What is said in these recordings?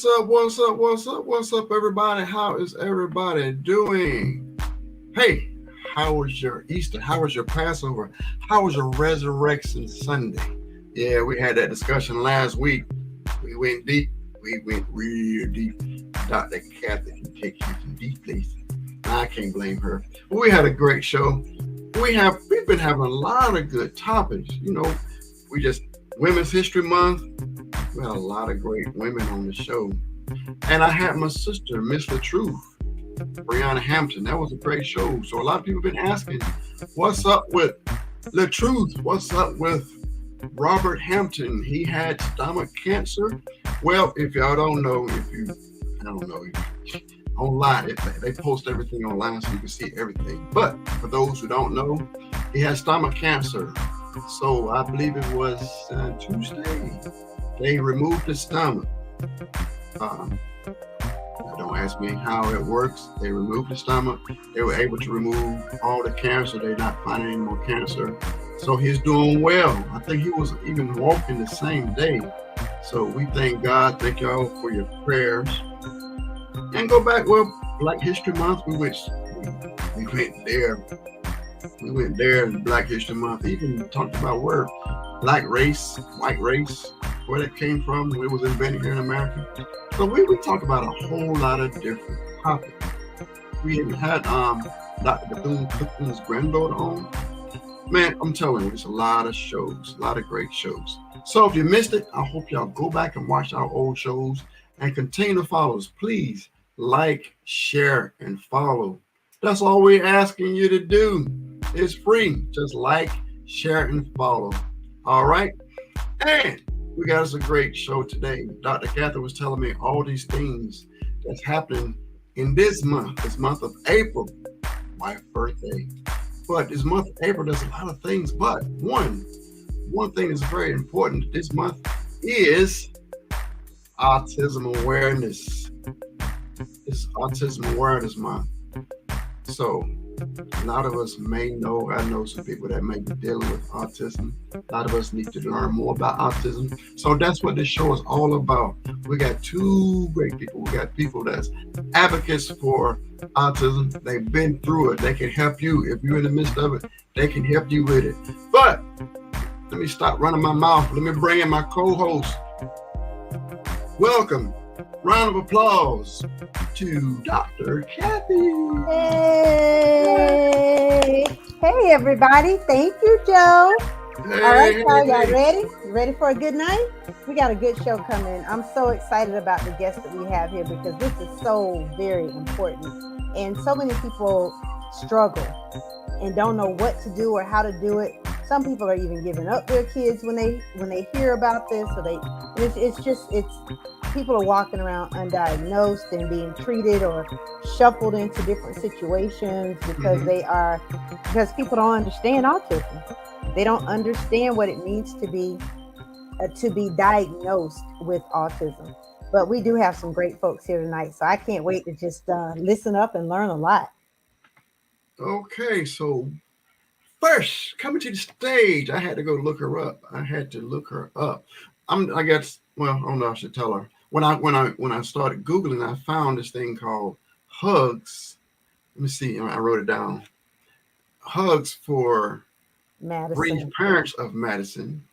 What's up, everybody? How is everybody doing? Hey, how was your Easter? How was your Passover? How was your Resurrection Sunday? Yeah, we had that discussion last week. We went deep. We went real deep. Dr. Kathy can take you to deep places. I can't blame her. We had a great show. We've been having a lot of good topics. We just Women's History Month. We had a lot of great women on the show. And I had my sister, Miss the Truth, Brianna Hampton. That was a great show. So a lot of people have been asking, what's up with the truth? What's up with Robert Hampton? He had stomach cancer. Well, if y'all don't know, I don't know, online, they post everything online so you can see everything. But for those who don't know, he had stomach cancer. So I believe it was Tuesday. They removed his stomach. Don't ask me how it works. They removed the stomach. They were able to remove all the cancer. They're not finding any more cancer. So he's doing well. I think he was even walking the same day. So we thank God. Thank y'all for your prayers. And go back, Black History Month, we went there. We went there in Black History Month. Even talked about where black race, white race, where that came from, where it was invented here in America. So we talk about a whole lot of different topics. We had Dr. Bethune-Cookman's granddaughter on. Man, I'm telling you, it's a lot of shows, a lot of great shows. So if you missed it, I hope y'all go back and watch our old shows and continue to follow us. Please like, share, and follow. That's all we're asking you to do. It's free. Just like, share, and follow. All right? And we got us a great show today. Dr. Catherine was telling me all these things that's happening in this month of April, my birthday. But this month of April, there's a lot of things. But one thing that's very important this month is Autism Awareness. It's Autism Awareness Month. So a lot of us may know, I know some people that may be dealing with autism. A lot of us need to learn more about autism. So that's what this show is all about. We got two great people. We got people that's advocates for autism. They've been through it. They can help you. If you're in the midst of it, they can help you with it. But let me stop running my mouth. Let me bring in my co-host. Welcome. Round of applause to Dr. Kathy. Hey, everybody. Thank you, Joe. Hey, all right, y'all ready? You ready for a good night? We got a good show coming. I'm so excited about the guests that we have here because this is so very important. And so many people struggle and don't know what to do or how to do it. Some people are even giving up their kids when they hear about this. So people are walking around undiagnosed and being treated or shuffled into different situations because because people don't understand autism. They don't understand what it means to be diagnosed with autism. But we do have some great folks here tonight, so I can't wait to just listen up and learn a lot. Okay, so first, coming to the stage, I had to go look her up. I don't know if I should tell her. When I started Googling, I found this thing called Hugs. Let me see. I wrote it down. Hugs for Bereaved Parents of Madison.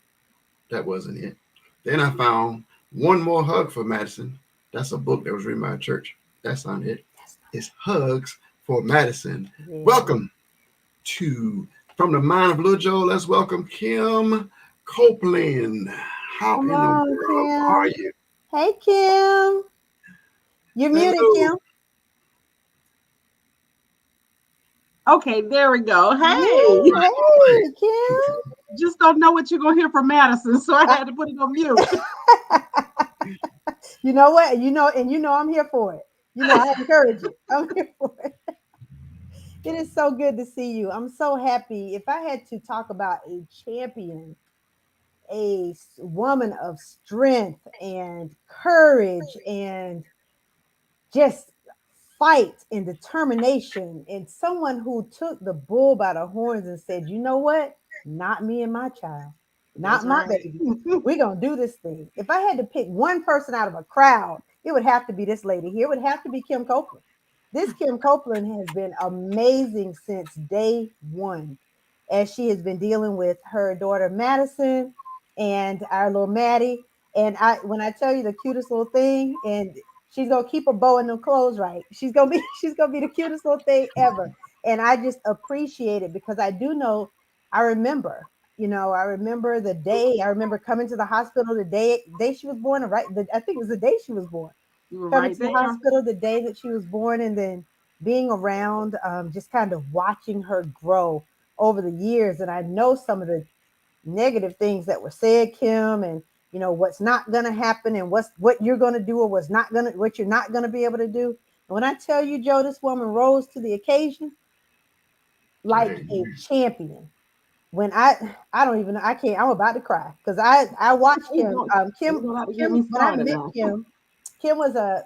That wasn't it. Then I found One More Hug for Madison. That's a book that was written by a church. That's not it. It's Hugs for Madison. Yeah. Welcome from the mind of Little Joe. Let's welcome Kim Copeland. How in the world are you? Hey, Kim. You're muted, Kim. Okay, there we go. Hey, Kim. Just don't know what you're going to hear from Madison, so I had to put it on mute. You know what? I'm here for it. I encourage it. I'm here for it. It is so good to see you. I'm so happy. If I had to talk about a champion, a woman of strength and courage and just fight and determination, and someone who took the bull by the horns and said, you know what? Not me and my child. Not my baby. We're going to do this thing. If I had to pick one person out of a crowd it would have to be this lady here. It would have to be Kim Copeland. This Kim Copeland has been amazing since day one, as she has been dealing with her daughter Madison and our little Maddie. And when I tell you the cutest little thing, and she's gonna keep a bow in them clothes right. She's gonna be the cutest little thing ever. And I just appreciate it because I do know, I remember, I remember the day. I remember coming to the hospital the day she was born. Right, I think it was the day she was born. You were Coming right to the there. hospital the day that she was born, and then being around, just kind of watching her grow over the years. And I know some of the negative things that were said, Kim, and what's not going to happen, and what you're going to do, or what you're not going to be able to do. And when I tell you, Joe, this woman rose to the occasion like a Amen. champion. When I don't even know, I can't, I'm about to cry because I watched You Kim. don't, you don't have to get Kim, me when I started met now. Kim was a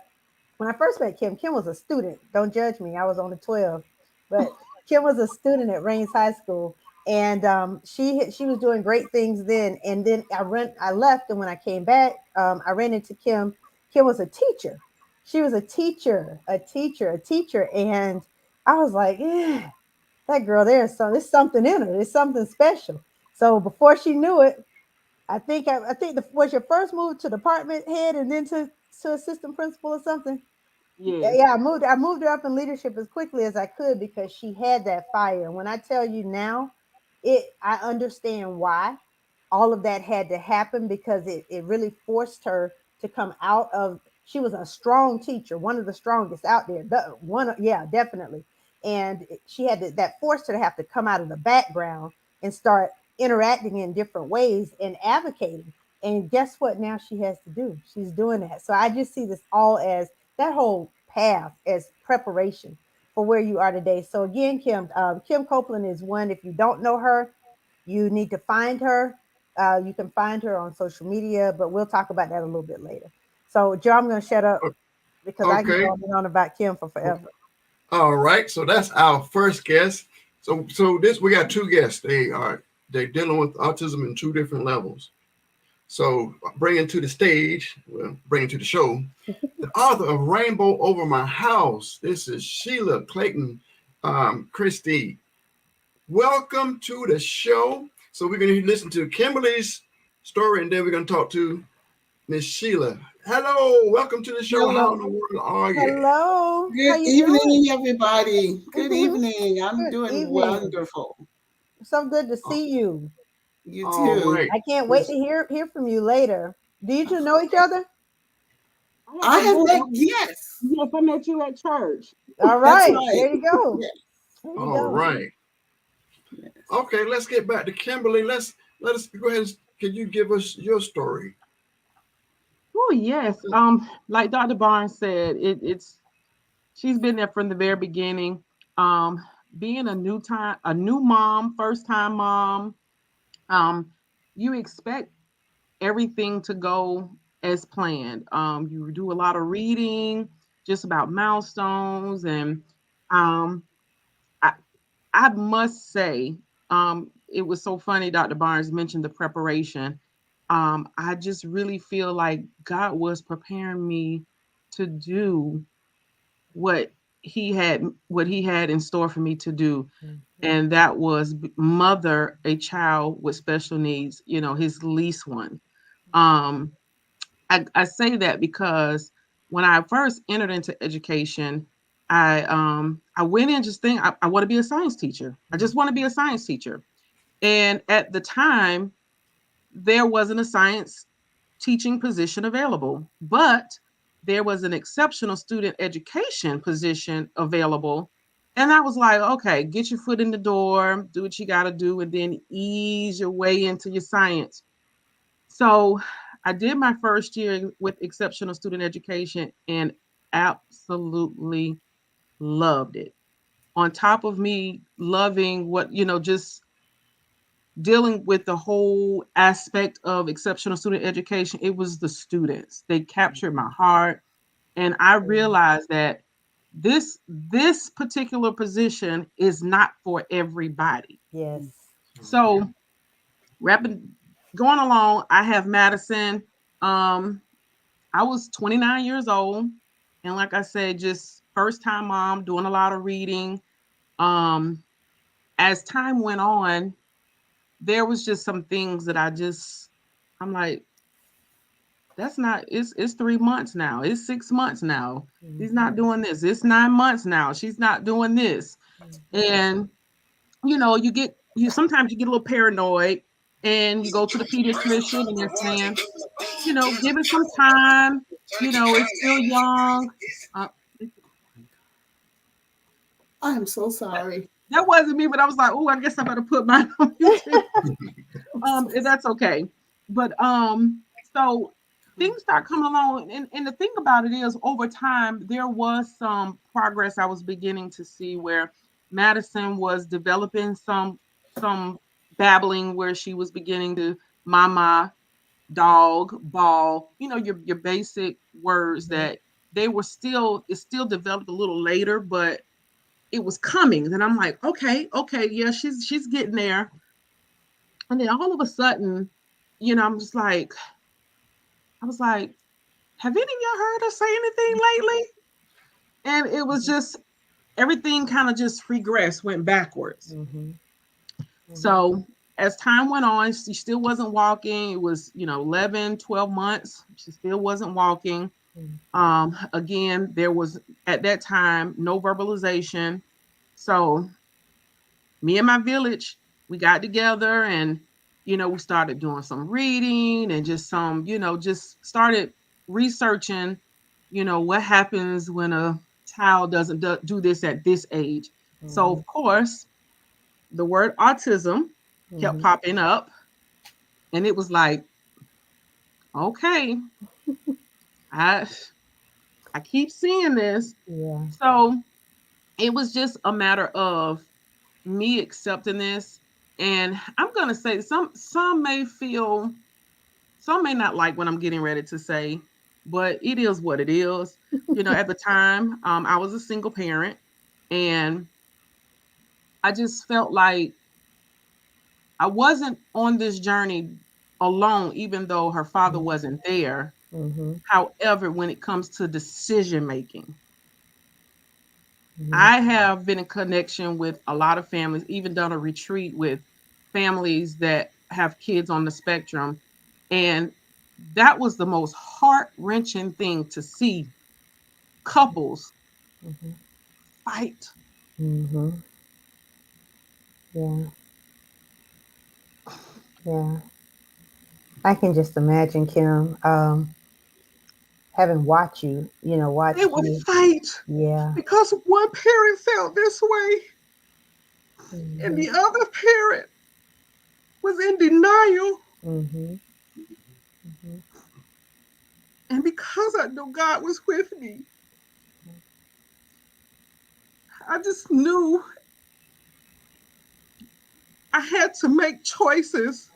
when I first met Kim was a student. Don't judge me. I was on the 12, but Kim was a student at Rains High School, and she was doing great things then. And then I left, and when I came back, I ran into Kim. Kim was a teacher. She was a teacher, a teacher, and I was like, yeah, that girl, there's something in her. There's something special. So before she knew it, I think was your first move to department head and then to assistant principal or something. Yes. Yeah, I moved her up in leadership as quickly as I could because she had that fire. And when I tell you now, I understand why all of that had to happen, because it really forced her to come out of. She was a strong teacher, one of the strongest out there. Yeah, definitely. And she had that forced her to have to come out of the background and start interacting in different ways and advocating. And guess what? Now she has to do. She's doing that. So I just see this all as that whole path as preparation for where you are today. So again, Kim Copeland is one. If you don't know her, you need to find her. You can find her on social media, but we'll talk about that a little bit later. So, Joe, I'm going to shut up because I can go Okay. on and on about Kim for forever. All right. So that's our first guest. So this we got two guests. They're dealing with autism in two different levels. So bringing to the stage, well, bringing to the show, the author of Rainbow Over My House. This is Sheila, Clayton, Christie. Welcome to the show. So we're going to listen to Kimberly's story, and then we're going to talk to Miss Sheila. Hello, welcome to the show. Hello. How in the world are you? Hello, how Good you doing? evening, everybody. Good evening. I'm Good doing evening. wonderful. So good to Oh, see you. You all too. right. I can't wait to This, hear from you later. Do you two know each other? I have met, I- yes, yes, I met you at church. All that's right, right. there you go. Yes, There you all go. right. yes. Okay, let's get back to Kimberly. Let us go ahead. Can you give us your story? Oh yes. Like Dr. Barnes said, it's she's been there from the very beginning. Um, Being a new mom, first time mom, um, you expect everything to go as planned. You do a lot of reading just about milestones, and um, I, I must say, it was so funny. Dr. Barnes mentioned the preparation. I just really feel like God was preparing me to do what what he had in store for me to do, Mhm. and that was mother a child with special needs, his least one. um I say that because when I first entered into education, I went in just thinking I want to be a science teacher. I just want to be a science teacher. And at the time, there wasn't a science teaching position available, but there was an exceptional student education position available. And I was like, okay, get your foot in the door, do what you got to do, and then ease your way into your science. So I did my first year with exceptional student education and absolutely loved it. On top of me loving what, just dealing with the whole aspect of exceptional student education, it was the students. They captured my heart. And I realized that this particular position is not for everybody. Yes. So rapid going along, I have Madison. Um, I was 29 years old. And like I said, just first time mom, doing a lot of reading. Um, as time went on, there was just some things that I'm like, that's not, it's 3 months now. It's 6 months now. He's not doing this. It's 9 months now. She's not doing this. And you sometimes you get a little paranoid and you go to the pediatrician and they're saying, give it some time, it's still young. Uh, I am so sorry. that wasn't me, but I was like, oh, I guess I better put mine on YouTube. And that's okay. But so things start coming along, and the thing about it is, over time, there was some progress I was beginning to see where Madison was developing some babbling, where she was beginning to mama, dog, ball, your basic words that it still developed a little later, but it was coming. And I'm like, okay, yeah, she's getting there. And then all of a sudden, I'm just like, I was like, have any of y'all heard her say anything lately? And it was just everything kind of just regressed, went backwards. So as time went on, she still wasn't walking. It was, 11, 12 months. She still wasn't walking. Again, there was at that time no verbalization. So me and my village, we got together and, we started doing some reading and just just started researching, what happens when a child doesn't do this at this age. So, of course, the word autism kept popping up, and it was like, okay, I keep seeing this. Yeah. So it was just a matter of me accepting this. And I'm gonna say some may not like what I'm getting ready to say, but it is what it is. At the time, I was a single parent, and I just felt like I wasn't on this journey alone, even though her father wasn't there. However, when it comes to decision making, I have been in connection with a lot of families, even done a retreat with families that have kids on the spectrum. And that was the most heart-wrenching thing to see couples fight. Yeah. Yeah. I can just imagine, Kim, having watched you, watch They would you. fight Yeah. because one parent felt this way and the other parent was in denial. And because I knew God was with me, I just knew I had to make choices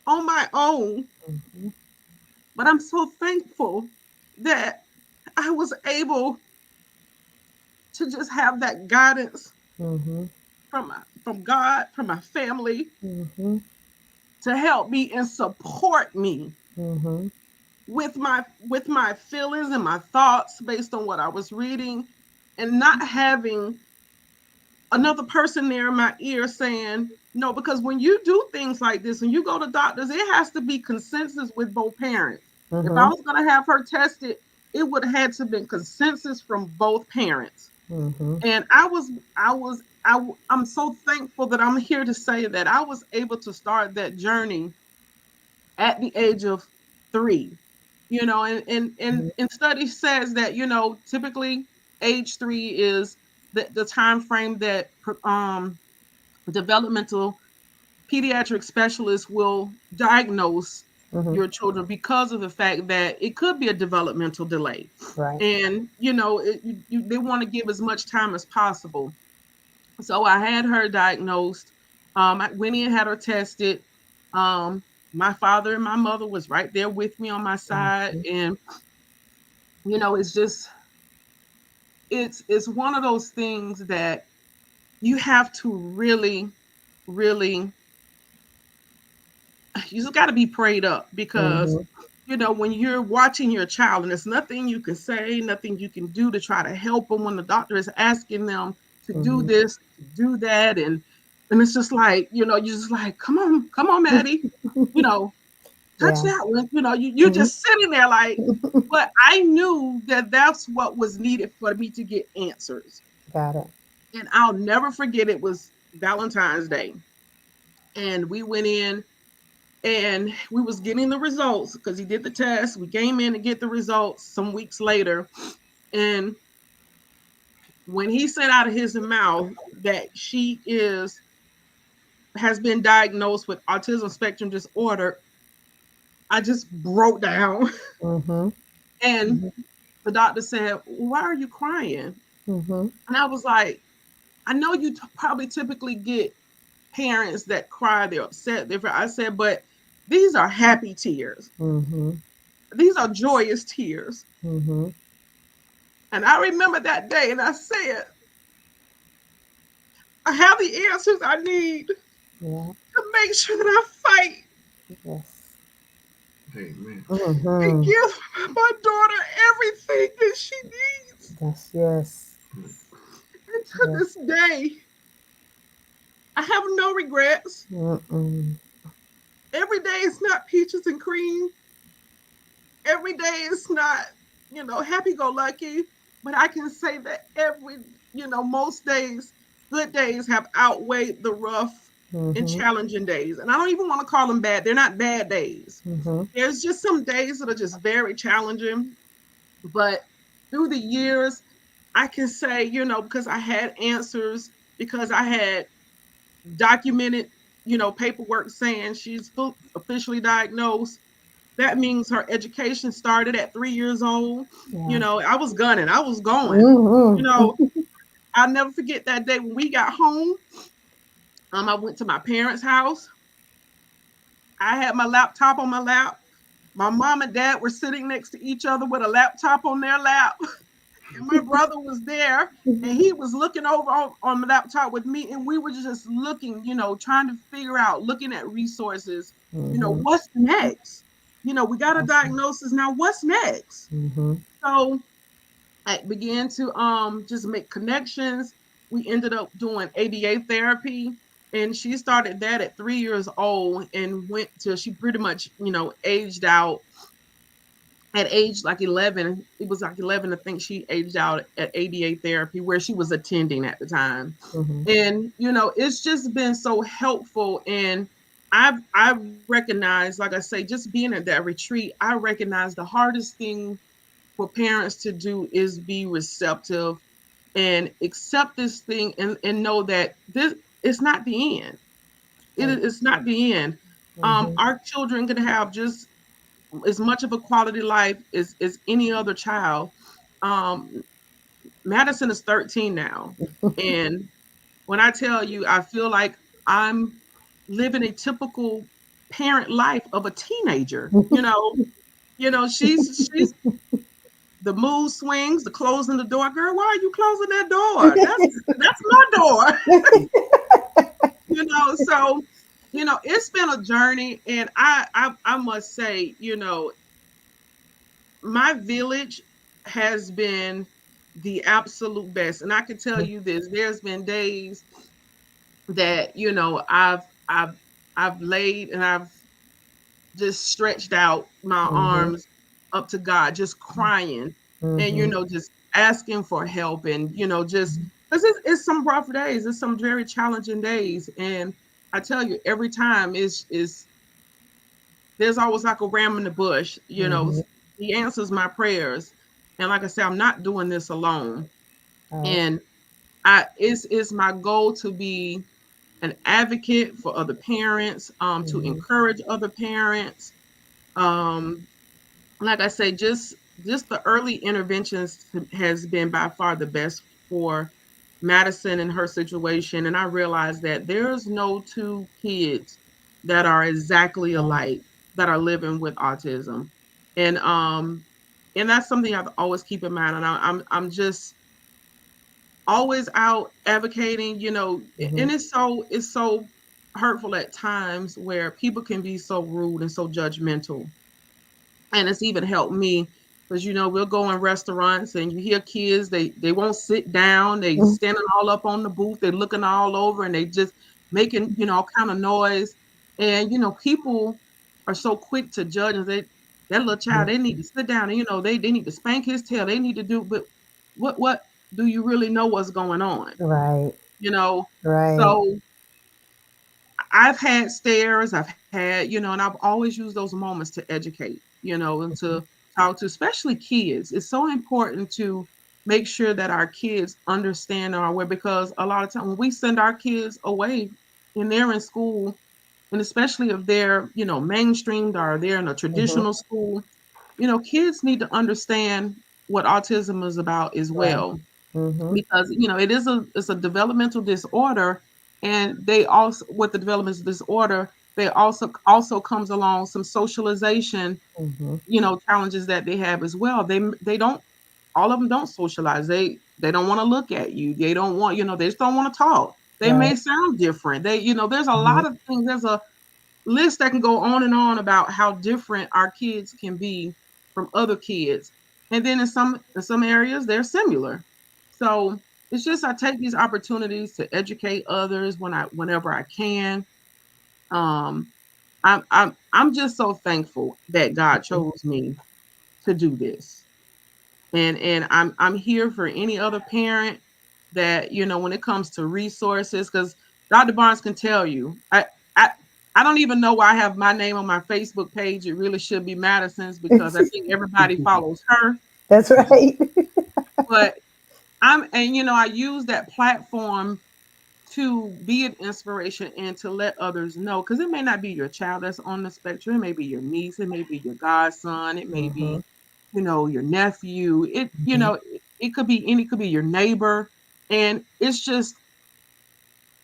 on my own. But I'm so thankful that I was able to just have that guidance from God, from my family, to help me and support me with my feelings and my thoughts based on what I was reading, and not having another person there in my ear saying no, because when you do things like this and you go to doctors, it has to be consensus with both parents. If I was going to have her tested, it would have had to been consensus from both parents. And I'm so thankful that I'm here to say that I was able to start that journey at the age of 3. And study says that, typically age 3 is the time frame that developmental pediatric specialists will diagnose your children, because of the fact that it could be a developmental delay. Right. And, they want to give as much time as possible. So I had her diagnosed. I went in and had her tested. My father and my mother was right there with me on my side. And, it's just, it's one of those things that you have to really, really, you just got to be prayed up, because, when you're watching your child and there's nothing you can say, nothing you can do to try to help them when the doctor is asking them to do this, to do that. And it's just like, you're just like, come on, Maddie, you know, touch Yeah. that one. You're just sitting there like, but I knew that that's what was needed for me to get answers. Got it. And I'll never forget, it was Valentine's Day. And we went in and we was getting the results because he did the test. We came in to get the results some weeks later. And when he said out of his mouth that she has been diagnosed with autism spectrum disorder, I just broke down. Mm-hmm. And the doctor said, "Why are you crying?" Mm-hmm. And I was like, "I know you probably typically get parents that cry, they're upset." I said, "But these are happy tears. Mm-hmm. These are joyous tears." Mm-hmm. And I remember that day, and I said, "I have the answers I need Yeah. to make sure that I fight Yes. Amen. and Mm-hmm. give my daughter everything that she needs." Yes. Yes. And to Yes. this day, I have no regrets. Mm-mm. Every day is not peaches and cream. Every day is not, happy go lucky. But I can say that most days, good days have outweighed the rough and Mm-hmm. challenging days. And I don't even want to call them bad. They're not bad days. Mm-hmm. There's just some days that are just very challenging. But through the years, I can say, because I had answers, because I had documented, paperwork saying she's officially diagnosed. That means her education started at 3 years old. Yeah. I was gunning, I was going. You know, Mm-hmm. I'll never forget that day when we got home. I went to my parents' house. I had my laptop on my lap. My mom and dad were sitting next to each other with a laptop on their lap. And my brother was there and he was looking over on the laptop with me. And we were just looking, trying to figure out, looking at resources, Mm-hmm. what's next? We got a Awesome. diagnosis now. What's next? Mm-hmm. So I began to just make connections. We ended up doing ABA therapy, and she started that at 3 years old and went till she pretty much aged out at age like 11. It was like 11, I think she aged out at ABA therapy where she was attending at the time. Mm-hmm. And it's just been so helpful. And I've recognized, like I say, just being at that retreat, I recognize the hardest thing for parents to do is be receptive and accept this thing, and know that this it's not the end. Right. It's not the end. Mm-hmm. Our children can have just as much of a quality life as any other child. Um, Madison is 13 now. And when I tell you, I feel like I'm living a typical parent life of a teenager. She's the mood swings, the closing the door. Girl, why are you closing that door? That's my door. So it's been a journey, and I must say, my village has been the absolute best. And I can tell you this, there's been days that, I've laid and I've just stretched out my Mm-hmm. arms up to God, just crying and, Mm-hmm. just asking for help. And, just because it's some rough days, it's some very challenging days. And I tell you, every time is there's always like a ram in the bush, Mm-hmm. he answers my prayers. And like I said, I'm not doing this alone. Right. And it's my goal to be an advocate for other parents, to Mm-hmm. encourage other parents. Um, like I say, just the early interventions has been by far the best for Madison and her situation. And I realized that there's no two kids that are exactly Right. alike that are living with autism. And that's something I have to always keep in mind. And I'm just always out advocating, Mm-hmm. and it's so hurtful at times where people can be so rude and so judgmental. And it's even helped me because we'll go in restaurants and you hear kids, they won't sit down, they standing all up on the booth, they looking all over and they just making all kind of noise. And people are so quick to judge and that little child, they need to sit down and they need to spank his tail, they need to do, but what do you really know what's going on? Right. Right. So I've had stares, I've had, and I've always used those moments to educate, and to talk to, especially kids. It's so important to make sure that our kids understand and are aware, because a lot of times when we send our kids away and they're in school, and especially if they're, mainstreamed or they're in a Mm-hmm. traditional school, kids need to understand what autism is about as Right. well, Mm-hmm. because it's a developmental disorder, and they also, with the developmental disorder, they also comes along some socialization Mm-hmm. challenges that they have as well. They don't, all of them don't socialize, they don't want to look at you, they don't want, they just don't want to talk, they Right. may sound different, they there's a Mm-hmm. lot of things, there's a list that can go on and on about how different our kids can be from other kids. And then in some areas they're similar. So it's just, I take these opportunities to educate others whenever I can. Um I'm just so thankful that God chose me to do this. And I'm here for any other parent that, when it comes to resources, because Dr. Barnes can tell you, I I don't even know why I have my name on my Facebook page. It really should be Madison's, because I think everybody follows her. That's right. But I use that platform to be an inspiration and to let others know, because it may not be your child that's on the spectrum, it may be your niece, it may be your godson, it may Mm-hmm. be your nephew, Mm-hmm. it could be any, could be your neighbor. And it's just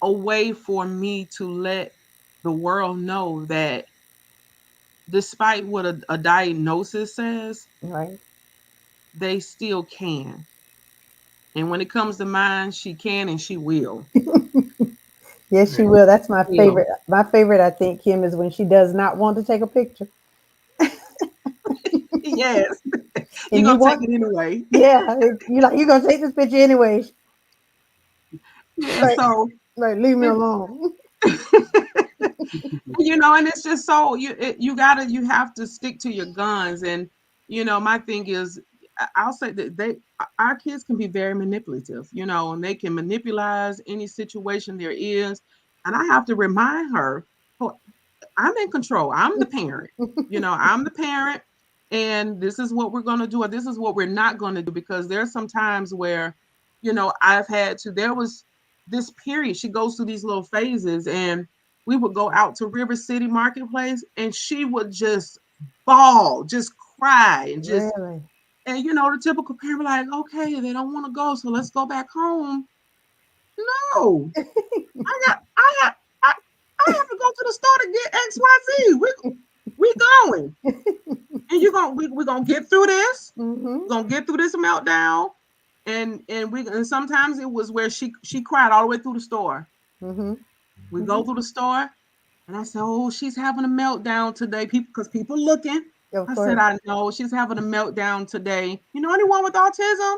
a way for me to let the world know that despite what a diagnosis says, Right. they still can. And when it comes to mine, she can and she will. Yes, she Hey, will. That's my Will. favorite. My favorite, I think, Kim, is when she does not want to take a picture, Yes. You're and you gonna take want, it anyway. yeah, you like, you're gonna take this picture anyway. Yeah, Like, so like, leave me it, alone. and it's just so you have to stick to your guns. And my thing is, I'll say that our kids can be very manipulative, and they can manipulate any situation there is. And I have to remind her, "Oh, I'm in control. I'm the parent. I'm the parent, and this is what we're going to do, or this is what we're not going to do." Because there's some times where, I've had to, there was this period, she goes through these little phases, and we would go out to River City Marketplace, and she would just bawl, just cry, and just, Really? and the typical parent like, okay, they don't want to go, so let's go back home. No, I I have to go to the store to get XYZ. We going. And we're gonna get through this. Mm-hmm. We're gonna get through this meltdown. And sometimes it was where she cried all the way through the store. Mm-hmm. We Mm-hmm. go through the store, and I said, "Oh, she's having a meltdown today." People looking. Of I said, course. "I know she's having a meltdown today." Anyone with autism?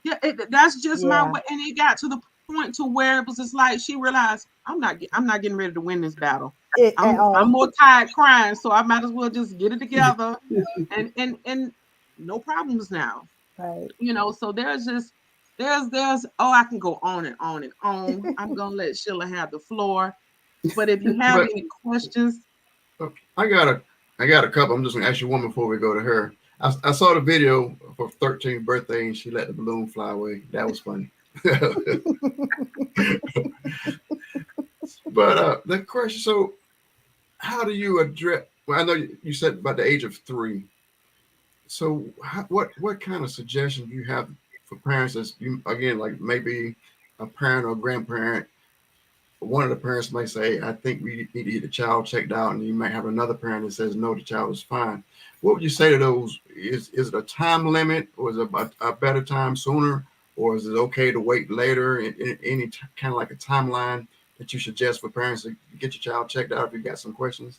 Yeah, that's just my Yeah. way. And it got to the point to where it was just like she realized, I'm not getting ready to win this battle. It at I'm all. more tired crying, so I might as well just get it together, and no problems now. Right. So there's oh, I can go on and on and on. I'm gonna let Sheila have the floor. But if you have but any questions, okay, I got a couple. I'm just gonna ask you one before we go to her. I saw the video for 13th birthday and she let the balloon fly away. That was funny. But the question, so how do you address? Well, I know you said about the age of 3. So what kind of suggestions do you have for parents that's, you again, like maybe a parent or grandparent? One of the parents might say, I think we need to get the child checked out, and you might have another parent that says no, the child is fine. What would you say to those? Is it a time limit, or is it a better time sooner, or is it okay to wait later? Any kind of like a timeline that you suggest for parents to get your child checked out if you got some questions?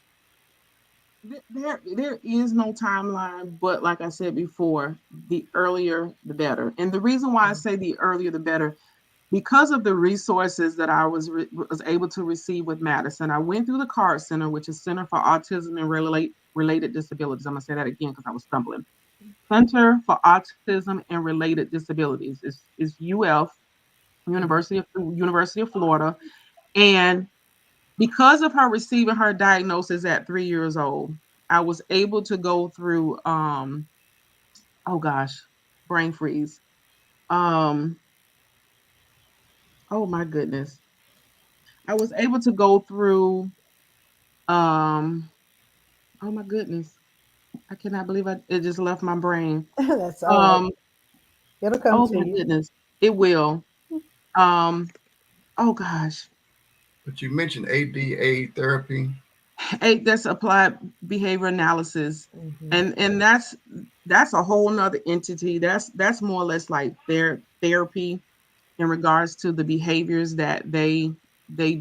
There is no timeline, but like I said before, the earlier the better. And the reason why I say the earlier the better, because of the resources that I was able to receive with Madison. I went through the CARD Center, which is Center for Autism and Related Disabilities. I'm gonna say that again because I was stumbling. Center for Autism and Related Disabilities is UF, University of Florida, and because of her receiving her diagnosis at 3 years old, I was able to go through oh gosh, brain freeze. Um, oh my goodness. I was able to go through um oh my goodness. I cannot believe it just left my brain. That's all right. Um, It'll come oh to my you. goodness. It will. Um, oh gosh. But you mentioned ADA therapy. That's applied behavior analysis. Mhm. And that's a whole nother entity. That's more or less like therapy in regards to the behaviors that they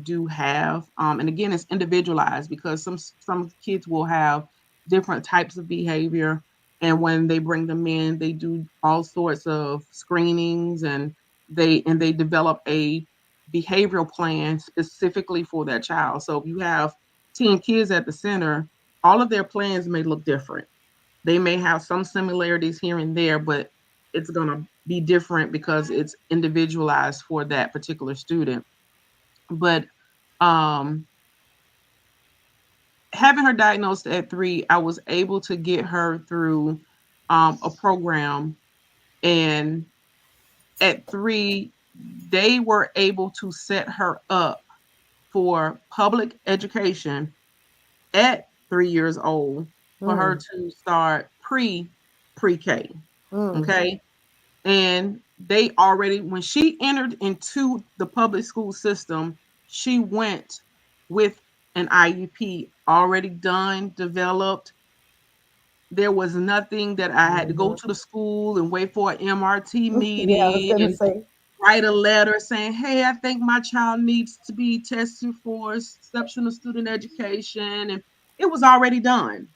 do have. And again, it's individualized because some kids will have different types of behavior, and when they bring them in, they do all sorts of screenings, and they develop a behavioral plan specifically for that child. So if you have 10 kids at the center, all of their plans may look different. They may have some similarities here and there, but it's going to be different because it's individualized for that particular student. But um, having her diagnosed at 3, I was able to get her through a program. And at 3, they were able to set her up for public education at 3 years old for her Mm. to start pre-K. Mm. Okay. And they already, when she entered into the public school system, she went with an IEP already done, developed. There was nothing that I had to go Mhm. to the school and wait for an MRT Yeah, I was meeting gonna and say. write a letter saying, hey, I think my child needs to be tested for exceptional student education. And it was already done.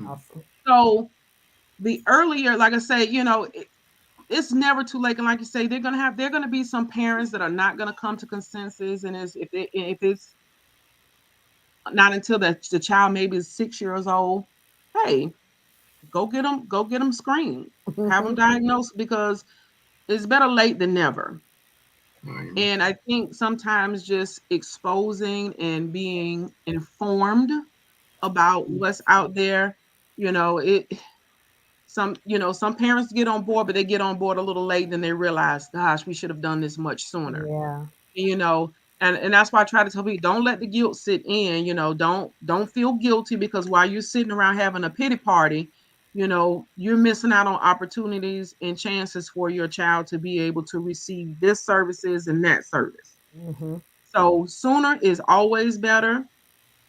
Awesome. So the earlier, like I say, it's never too late. And like you say, they're gonna be some parents that are not gonna come to consensus. And if it's not until the child maybe is 6 years old, hey, go get them screened, have them Mhm. diagnosed because it's better late than never. Right. And I think sometimes just exposing and being informed about what's out there, it some parents get on board, but they get on board a little late and they realize, gosh, we should have done this much sooner. Yeah. you know and that's why I try to tell people, don't let the guilt sit in. Don't feel guilty, because while you're sitting around having a pity party, you're missing out on opportunities and chances for your child to be able to receive this services and that service. Mhm. So sooner is always better,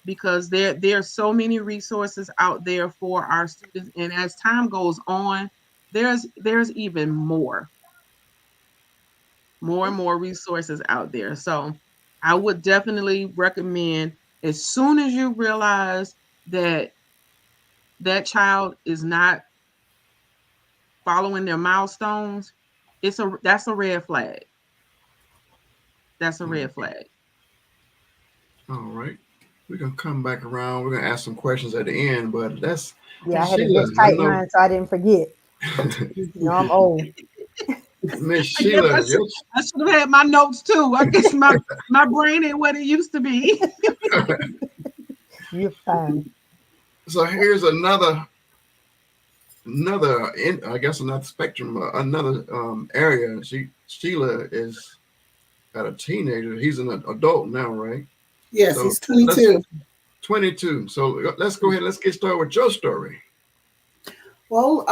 because there are so many resources out there for our students, and as time goes on, there's even more and more resources out there. So I would definitely recommend, as soon as you realize that that child is not following their milestones, that's a red flag. That's a red flag. All right. We're gonna come back around. We're gonna ask some questions at the end, but that's Yeah, I Miss had to Sheila. just I type know mine so I didn't forget. I'm old. Miss I guess Sheila. I should have had my notes too. I guess my brain ain't what it used to be. You're fine. So here's I guess another spectrum, another area. Sheila is got a teenager. He's an adult now, right? Yes, So he's let's 22. 22. So let's go ahead. Let's get started with your story. Well,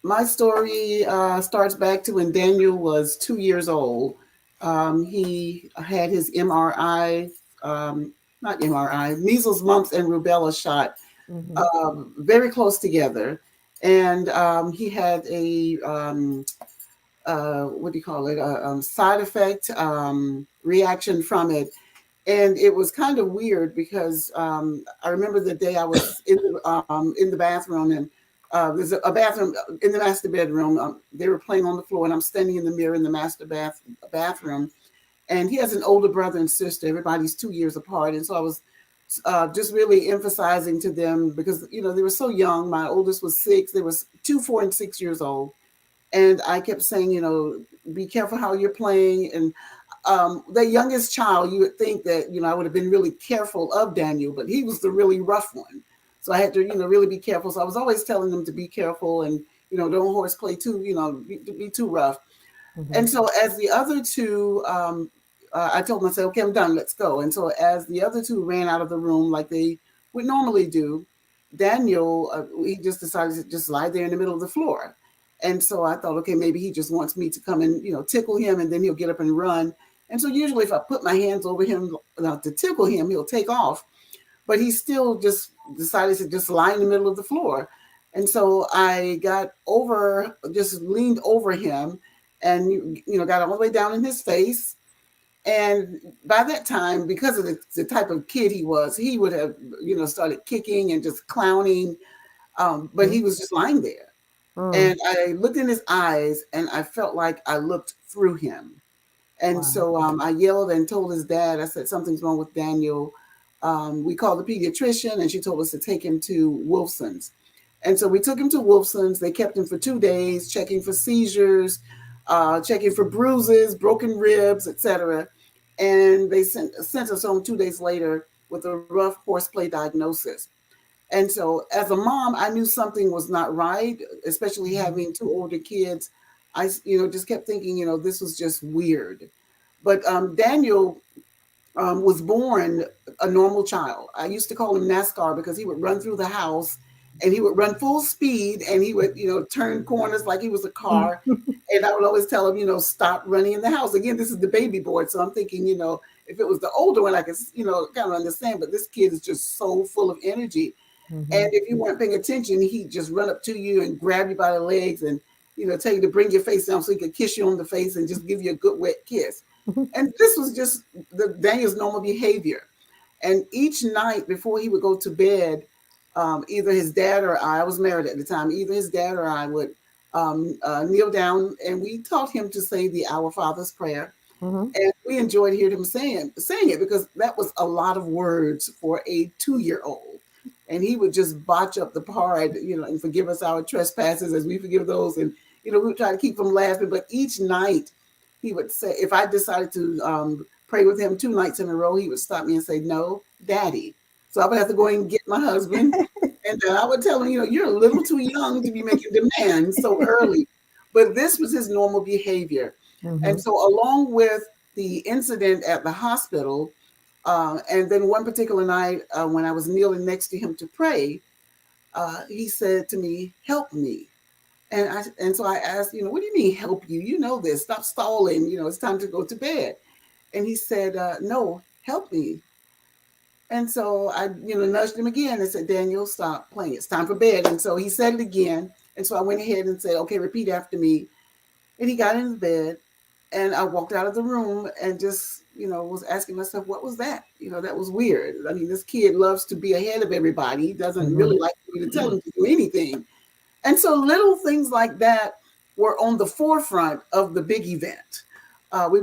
my story starts back to when Daniel was 2 years old. He had his MRI, not MRI, measles, mumps, and rubella shot Mhm. very close together. And he had a, what do you call it, side effect reaction from it. And it was kind of weird because I remember the day I was in the bathroom, and there's a bathroom in the master bedroom. They were playing on the floor, and I'm standing in the mirror in the bathroom. And he has an older brother and sister. Everybody's 2 years apart, and so I was just really emphasizing to them because they were so young. My oldest was 6. There was 2, 4, and 6 years old, and I kept saying, be careful how you're playing. And the youngest child, you would think that, I would have been really careful of Daniel, but he was the really rough one. So I had to, really be careful. So I was always telling them to be careful and, don't horseplay too, be too rough. Mhm. And so as the other two, I told myself, okay, I'm done, let's go. And so as the other two ran out of the room like they would normally do, Daniel, he just decided to just lie there in the middle of the floor. And so I thought, okay, maybe he just wants me to come and, tickle him, and then he'll get up and run. And so usually if I put my hands over him to tickle him, he'll take off. But he still just decided to just lie in the middle of the floor. And so I just leaned over him and, got all the way down in his face. And by that time, because of the type of kid he was, he would have, started kicking and just clowning. But he was just lying there. And I looked in his eyes, and I felt like I looked through him. And so I yelled and told his dad, I said, something's wrong with Daniel. We called the pediatrician, and she told us to take him to Wolfson's. And so we took him to Wolfson's. They kept him for 2 days, checking for seizures, checking for bruises, broken ribs, etc. And they sent us home 2 days later with a rough horseplay diagnosis. And so as a mom, I knew something was not right, especially having 2 older kids. I, just kept thinking, this was just weird. But Daniel was born a normal child. I used to call him NASCAR because he would run through the house, and he would run full speed, and he would, turn corners like he was a car. And I would always tell him, stop running in the house. Again, this is the baby boy. So I'm thinking, if it was the older one, I could, kind of understand. But this kid is just so full of energy. Mm-hmm. And if you weren't paying attention, he'd just run up to you and grab you by the legs and, tell you to bring your face down so he could kiss you on the face and just give you a good wet kiss. Mm-hmm. And this was just Daniel's normal behavior. And each night before he would go to bed, either his dad or I was married at the time, either his dad or I would kneel down, and we taught him to say the Our Father's prayer. Mm-hmm. And we enjoyed hearing him saying it because that was a lot of words for a 2-year-old. And he would just botch up the part, and forgive us our trespasses as we forgive those. And, we would try to keep from laughing. But each night he would say, if I decided to pray with him 2 nights in a row, he would stop me and say, no, Daddy. So I would have to go and get my husband. And I would tell him, you're a little too young to be making demands so early. But this was his normal behavior. Mm-hmm. And so along with the incident at the hospital, and then one particular night when I was kneeling next to him to pray, he said to me, help me. And so I asked, what do you mean help you? You know this, stop stalling, it's time to go to bed. And he said, no, help me. And so I, nudged him again and said, Daniel, stop playing. It's time for bed. And so he said it again. And so I went ahead and said, okay, repeat after me. And he got in the bed, and I walked out of the room and just, was asking myself, what was that? That was weird. I mean, this kid loves to be ahead of everybody. He doesn't really like me to tell him to do anything. And so little things like that were on the forefront of the big event. We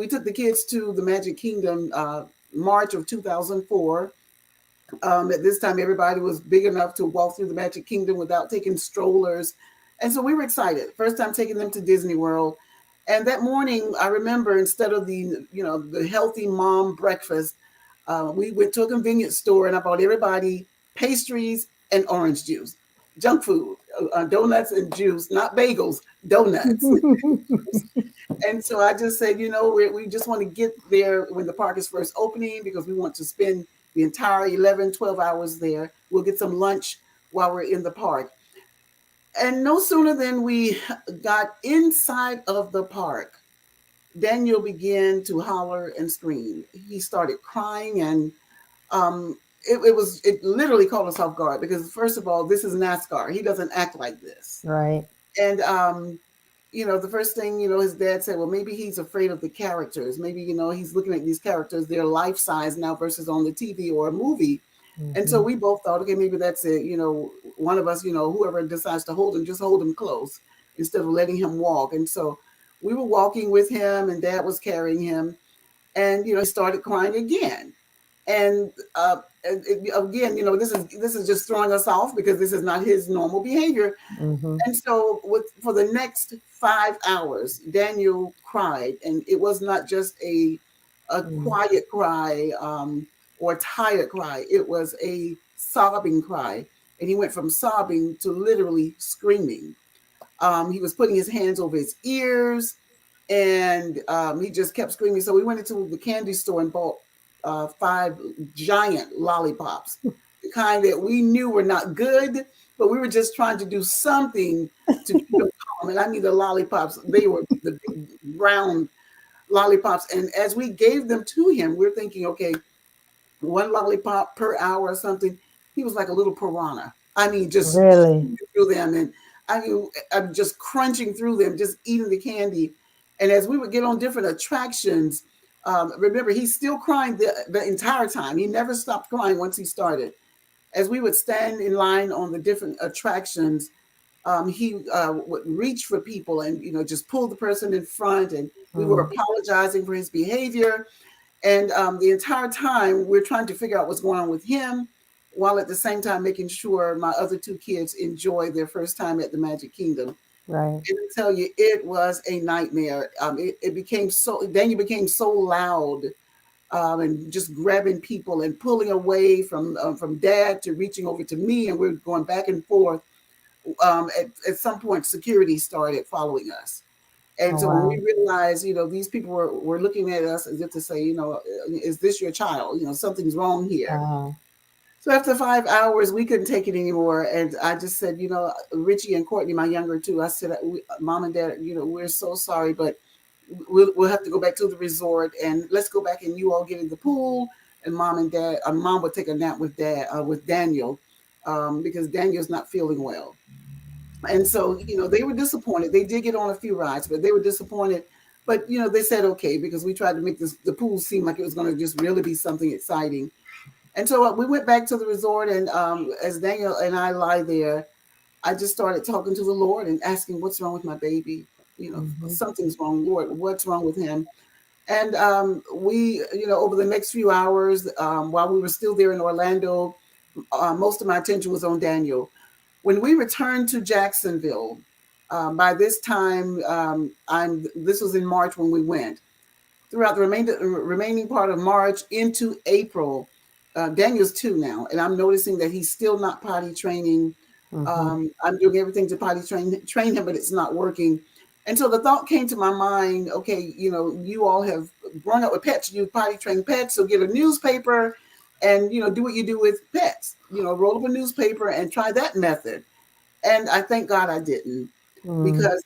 took the kids to the Magic Kingdom, March of 2004. At this time, everybody was big enough to walk through the Magic Kingdom without taking strollers. And so we were excited. First time taking them to Disney World. And that morning, I remember instead of the healthy mom breakfast, we went to a convenience store, and I bought everybody pastries and orange juice, junk food, donuts and juice, not bagels, donuts. And so I just said, we just want to get there when the park is first opening because we want to spend the entire 11, 12 hours there. We'll get some lunch while we're in the park. And no sooner than we got inside of the park, Daniel began to holler and scream. He started crying, and it literally caught us off guard because, first of all, this is NASCAR. He doesn't act like this. Right. And the first thing, his dad said, well, maybe he's afraid of the characters. Maybe, he's looking at these characters, they're life size now versus on the TV or a movie. And so Mhm. we both thought, okay, maybe that's it. One of us, whoever decides to hold him, just hold him close instead of letting him walk. And so we were walking with him, and Dad was carrying him, and he started crying again. And again, this is just throwing us off because this is not his normal behavior. Mhm. And so, for the next 5 hours, Daniel cried, and it was not just a Mhm. quiet cry, or tired cry. It was a sobbing cry, and he went from sobbing to literally screaming. He was putting his hands over his ears, and he just kept screaming. So we went into the candy store and bought 5 giant lollipops, the kind that we knew were not good, but we were just trying to do something to keep him calm. And I mean, the lollipops, they were the big round lollipops. And as we gave them to him, we're thinking, okay, one lollipop per hour or something. He was like a little piranha. I mean, just Really? through them, and I mean, I'm just crunching through them, just eating the candy. And as we would get on different attractions, remember, he's still crying the entire time. He never stopped crying once he started. As we would stand in line on the different attractions, he would reach for people and just pull the person in front, and we were Mm. apologizing for his behavior. And the entire time, we're trying to figure out what's going on with him, while at the same time making sure my other 2 kids enjoy their first time at the Magic Kingdom. Right. And I tell you, it was a nightmare. It became so, Daniel became so loud, and just grabbing people and pulling away from Dad to reaching over to me, and we're going back and forth. At some point, security started following us. And Oh so when wow. we realized, these people were looking at us as if to say, is this your child? Something's wrong here. Wow. So after 5 hours, we couldn't take it anymore. And I just said, Richie and Courtney, my younger two, I said, Mom and Dad, we're so sorry, but we'll have to go back to the resort, and let's go back and you all get in the pool. And Mom and Dad, Mom would take a nap with with Daniel, because Daniel's not feeling well. And so, they were disappointed. They did get on a few rides, but they were disappointed. But, they said, okay, because we tried to make the pool seem like it was going to just really be something exciting. And so we went back to the resort, and as Daniel and I lie there, I just started talking to the Lord and asking, what's wrong with my baby? Mhm. Something's wrong, Lord. What's wrong with him? And we, over the next few hours, while we were still there in Orlando, most of my attention was on Daniel. When we returned to Jacksonville, by this time, this was in March when we went. Throughout the remaining part of March into April, Daniel's 2 now, and I'm noticing that he's still not potty training. Mhm. I'm doing everything to potty train him, but it's not working. And so the thought came to my mind, okay, you all have grown up with pets, you potty train pets, so get a newspaper and, do what you do with pets, roll up a newspaper and try that method. And I thank God I didn't, Mm. because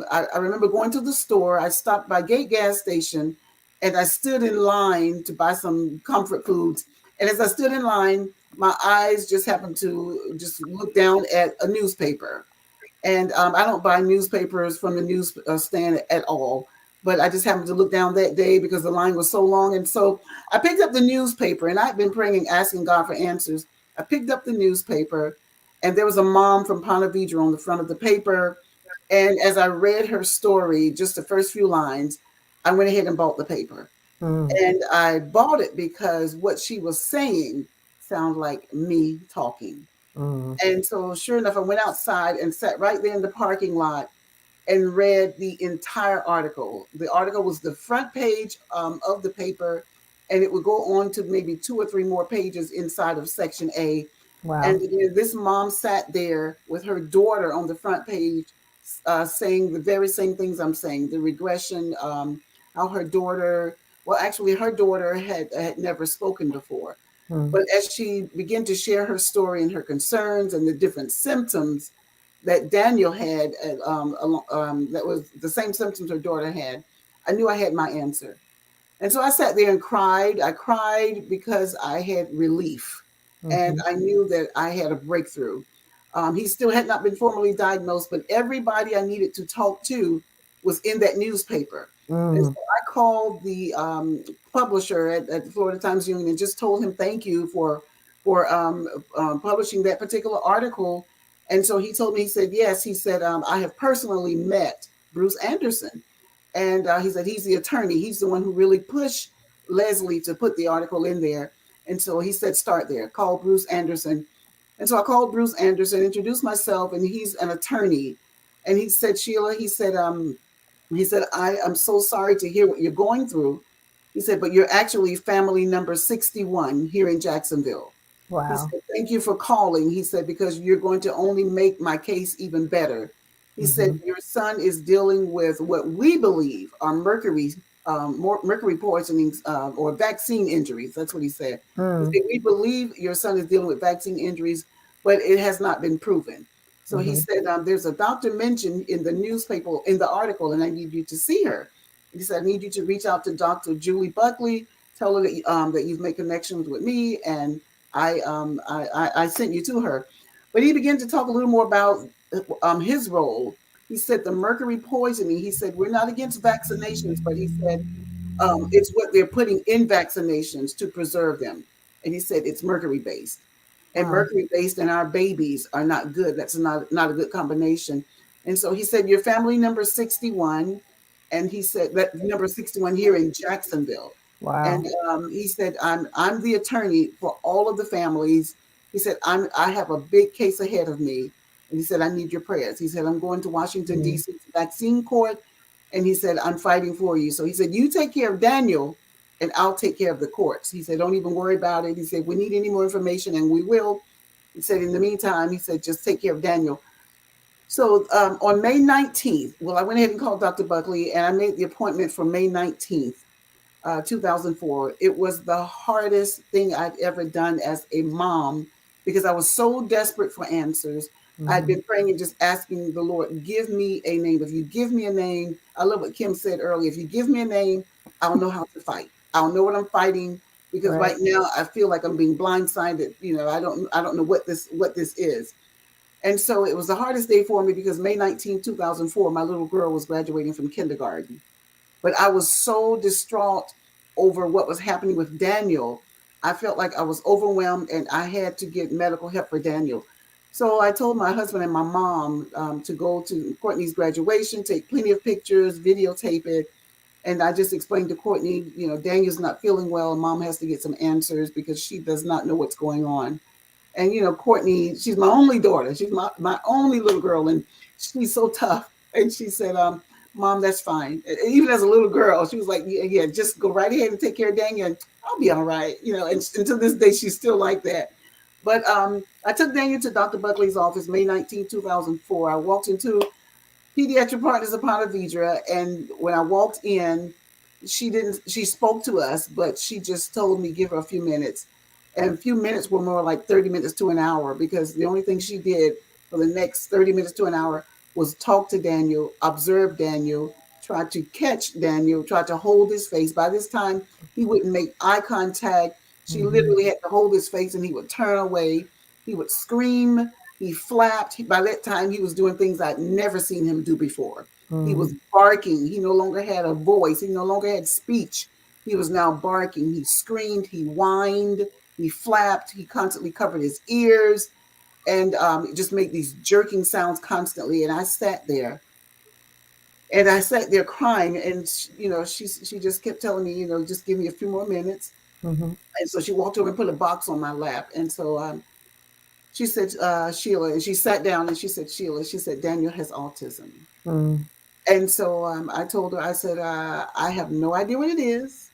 I remember going to the store. I stopped by Gate gas station, and I stood in line to buy some comfort foods. And as I stood in line, my eyes just happened to just look down at a newspaper. And I don't buy newspapers from the news stand at all. But I just happened to look down that day because the line was so long. And so I picked up the newspaper, and I've been praying and asking God for answers. I picked up the newspaper, and there was a mom from Ponte Vedra on the front of the paper. And as I read her story, just the first few lines, I went ahead and bought the paper. Mm. And I bought it because what she was saying sounded like me talking. Mm. And so, sure enough, I went outside and sat right there in the parking lot and read the entire article. The article was the front page of the paper, and it would go on to maybe 2 or 3 more pages inside of section A. Wow. And this mom sat there with her daughter on the front page, saying the very same things I'm saying, the regression, how her daughter, well, actually, her daughter had never spoken before. Mm. But as she began to share her story and her concerns and the different symptoms that Daniel had, that was the same symptoms her daughter had, I knew I had my answer. And so I sat there and cried. I cried because I had relief, and Mhm. I knew that I had a breakthrough. He still had not been formally diagnosed, but everybody I needed to talk to was in that newspaper. And so I called the publisher at the Florida Times Union and just told him thank you for publishing that particular article. And so he told me, he said, yes, he said, I have personally met Bruce Anderson. And he said, he's the attorney. He's the one who really pushed Leslie to put the article in there. And so he said, start there, call Bruce Anderson. And so I called Bruce Anderson, introduced myself, and he's an attorney. And he said, Sheila, he said, I am so sorry to hear what you're going through. He said, but you're actually family number 61 here in Jacksonville. Wow. He said, thank you for calling. He said, because you're going to only make my case even better. He said, your son is dealing with what we believe are mercury poisonings or vaccine injuries. That's what he said. He said, we believe your son is dealing with vaccine injuries, but it has not been proven. So he said, there's a doctor mentioned in the newspaper, in the article, and I need you to see her. He said, I need you to reach out to Dr. Julie Buckley, tell her that you've made connections with me, and I sent you to her. But he began to talk a little more about his role. He said the mercury poisoning, he said, we're not against vaccinations, but he said, it's what they're putting in vaccinations to preserve them. And he said, it's mercury based. And mercury based and our babies are not good. That's not a good combination. And so he said, your family number 61. And he said that number 61 here in Jacksonville. Wow. And he said, I'm the attorney for all of the families. He said, I have a big case ahead of me. And he said, I need your prayers. He said, I'm going to Washington, D.C. vaccine court. And he said, I'm fighting for you. So he said, you take care of Daniel and I'll take care of the courts. He said, don't even worry about it. He said, we need any more information and we will. He said, in the meantime, he said, just take care of Daniel. So on May 19th, well, I went ahead and called Dr. Buckley and I made the appointment for May 19th, 2004. It was the hardest thing I'd ever done as a mom because I was so desperate for answers. I'd been praying and just asking the Lord, give me a name. If you give me a name, I love what Kim said earlier. If you give me a name, I'll know how to fight. I'll know what I'm fighting because right now I feel like I'm being blindsided. You know, I don't know what this is. And so it was the hardest day for me because May 19, 2004, my little girl was graduating from kindergarten. But I was so distraught over what was happening with Daniel. I felt like I was overwhelmed and I had to get medical help for Daniel. So I told my husband and my mom to go to Courtney's graduation, take plenty of pictures, videotape it. And I just explained to Courtney, you know, Daniel's not feeling well. Mom has to get some answers because she does not know what's going on. And, you know, Courtney, she's my only daughter. She's my only little girl. And she's so tough. And she said, Mom, that's fine. Even as a little girl, she was like, yeah, just go right ahead and take care of Daniel. And I'll be all right. You know, and until this day, she's still like that. But I took Daniel to Dr. Buckley's office, May 19, 2004. I walked into Pediatric Partners of Ponte Vedra. And when I walked in, she spoke to us, but she just told me, give her a few minutes. And a few minutes were more like 30 minutes to an hour because the only thing she did for the next 30 minutes to an hour was talk to Daniel, observe Daniel, try to catch Daniel, try to hold his face. By this time, he wouldn't make eye contact. She literally had to hold his face and he would turn away. He would scream. He flapped. By that time, he was doing things I'd never seen him do before. He was barking. He no longer had a voice. He no longer had speech. He was now barking. He screamed. He whined. He flapped. He constantly covered his ears and just made these jerking sounds constantly. And I sat there. And I sat there crying. And, you know, she just kept telling me, you know, just give me a few more minutes. And so she walked over and put a box on my lap. And so she said, Sheila, and she sat down and she said, Sheila, she said, Daniel has autism. And so I told her, I said, I have no idea what it is.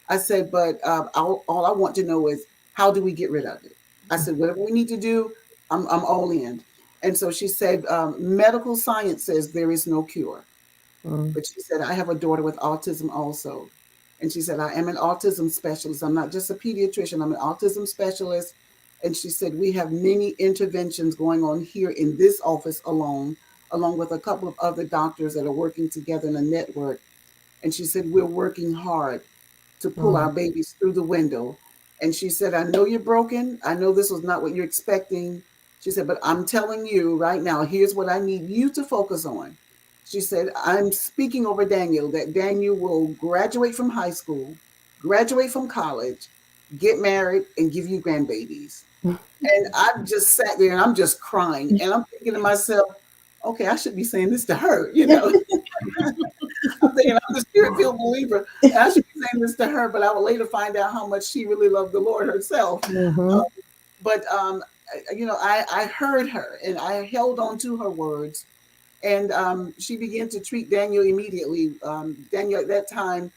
I said, but all I want to know is how do we get rid of it? I said, whatever we need to do, I'm all in. And so she said, medical science says there is no cure. But she said, I have a daughter with autism also. And she said, I am an autism specialist. I'm not just a pediatrician. I'm an autism specialist. And she said, we have many interventions going on here in this office alone with a couple of other doctors that are working together in a network. And she said, we're working hard to pull our babies through the window. And she said, I know you're broken. I know this was not what you're expecting. She said, but I'm telling you right now, here's what I need you to focus on. She said, I'm speaking over Daniel that Daniel will graduate from high school, graduate from college, get married, and give you grandbabies. And I just sat there and I'm just crying. And I'm thinking to myself, okay, I should be saying this to her, you know. I'm thinking I'm the spirit filled believer. And I should be saying this to her, but I will later find out how much she really loved the Lord herself. Mm-hmm. But I heard her and I held on to her words. And she began to treat Daniel immediately. Daniel, at that time,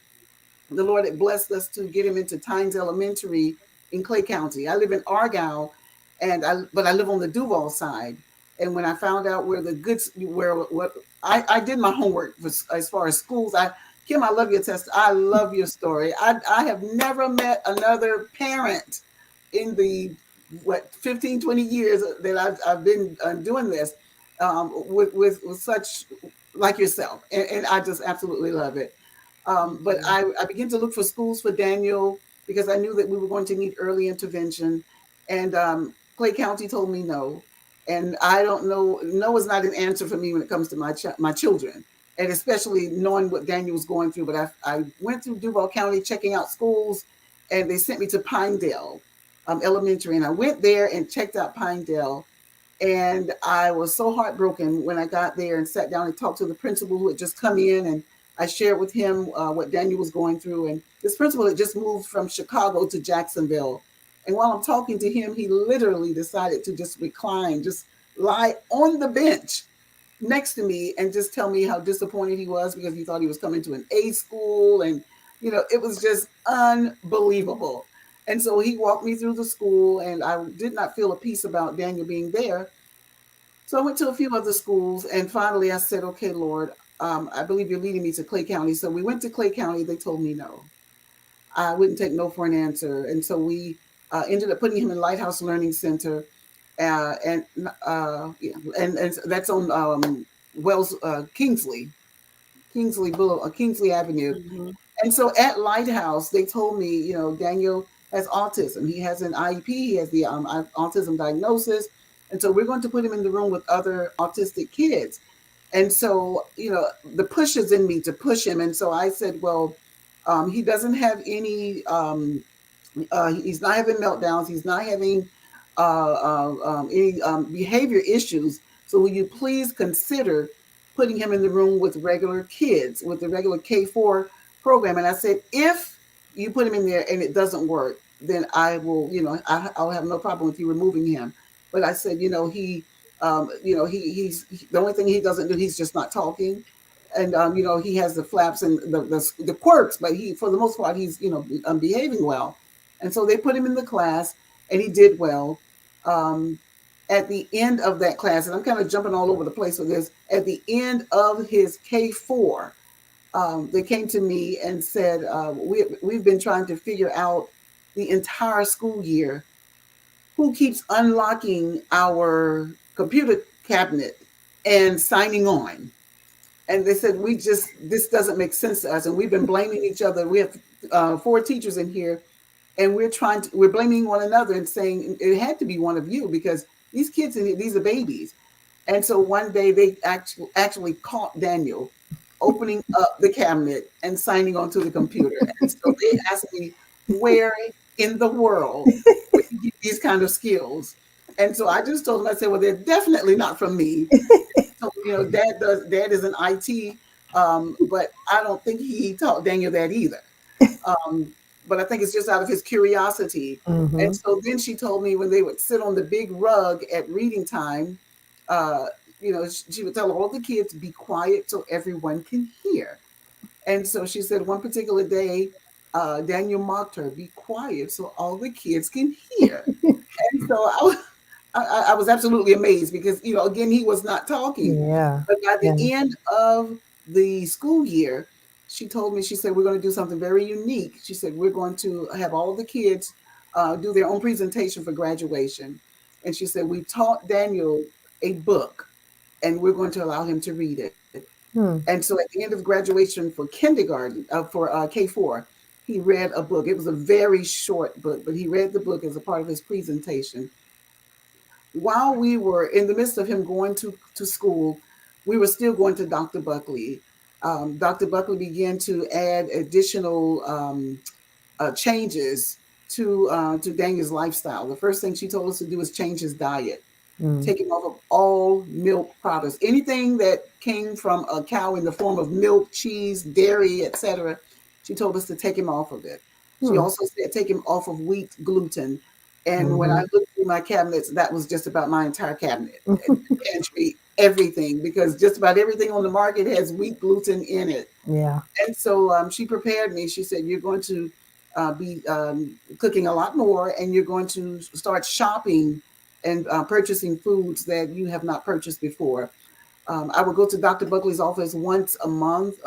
the Lord had blessed us to get him into Tynes Elementary in Clay County. I live in Argyle, but I live on the Duval side. And when I found out where the goods, where what I did my homework as far as schools. Kim, I love your I love your story. I have never met another parent in the 15, 20 years that I've been doing this with such like yourself, and I just absolutely love it. But I began to look for schools for Daniel because I knew that we were going to need early intervention. And Clay County told me no. And I don't know, no is not an answer for me when it comes to my children, and especially knowing what Daniel was going through. But I went through Duval County checking out schools, and they sent me to Pinedale Elementary. And I went there and checked out Pinedale. And I was so heartbroken when I got there and sat down and talked to the principal who had just come in, and I shared with him what Daniel was going through. And this principal had just moved from Chicago to Jacksonville. And while I'm talking to him, he literally decided to just recline, just lie on the bench next to me and just tell me how disappointed he was because he thought he was coming to an A school. And, you know, it was just unbelievable. And so he walked me through the school, and I did not feel a peace about Daniel being there. So I went to a few other schools, and finally I said, okay, Lord, I believe you're leading me to Clay County. So we went to Clay County. They told me no. I wouldn't take no for an answer. And so we ended up putting him in Lighthouse Learning Center. And that's on Wells, Kingsley Avenue. Mm-hmm. And so at Lighthouse, they told me, you know, Daniel has autism. He has an IEP. He has the autism diagnosis. And so we're going to put him in the room with other autistic kids. And so, you know, the push is in me to push him. And so I said, well, he doesn't have any, he's not having meltdowns. He's not having any behavior issues. So will you please consider putting him in the room with regular kids, with the regular K4 program? And I said, if you put him in there and it doesn't work, then I will, you know, I'll have no problem with you removing him. But I said, you know, he's the only thing he doesn't do, he's just not talking. And, you know, he has the flaps and the quirks, but for the most part, he's, you know, behaving well. And so they put him in the class and he did well. At the end of that class, and I'm kind of jumping all over the place with this, at the end of his K4, they came to me and said, we've been trying to figure out the entire school year who keeps unlocking our computer cabinet and signing on. And they said, this doesn't make sense to us. And we've been blaming each other. We have 4 teachers in here, and we're blaming one another and saying it had to be one of you because these kids in here, these are babies. And so one day they actually caught Daniel opening up the cabinet and signing onto the computer. And so they asked me, where in the world would you get these kind of skills? And so I just told them, I said, well, they're definitely not from me. So, you know, Dad is an IT, but I don't think he taught Daniel that either. But I think it's just out of his curiosity. Mm-hmm. And so then she told me when they would sit on the big rug at reading time, you know, she would tell all the kids, be quiet so everyone can hear. And so she said one particular day, Daniel mocked her, be quiet so all the kids can hear. And so I was absolutely amazed because, you know, again, he was not talking. Yeah. But by the end of the school year, she told me, she said, we're going to do something very unique. She said, we're going to have all of the kids do their own presentation for graduation. And she said, we taught Daniel a book and we're going to allow him to read it. And so at the end of graduation for kindergarten, for K4, he read a book. It was a very short book, but he read the book as a part of his presentation. While we were in the midst of him going to school, we were still going to Dr. Buckley. Dr. Buckley began to add additional changes to Daniel's lifestyle. The first thing she told us to do was change his diet, take him off of all milk products, anything that came from a cow in the form of milk, cheese, dairy, etc. She told us to take him off of it. She also said take him off of wheat, gluten. And when I looked through my cabinets, that was just about my entire cabinet, pantry, everything, because just about everything on the market has wheat gluten in it. Yeah. And so she prepared me. She said, you're going to be cooking a lot more, and you're going to start shopping and purchasing foods that you have not purchased before. I would go to Dr. Buckley's office once a month,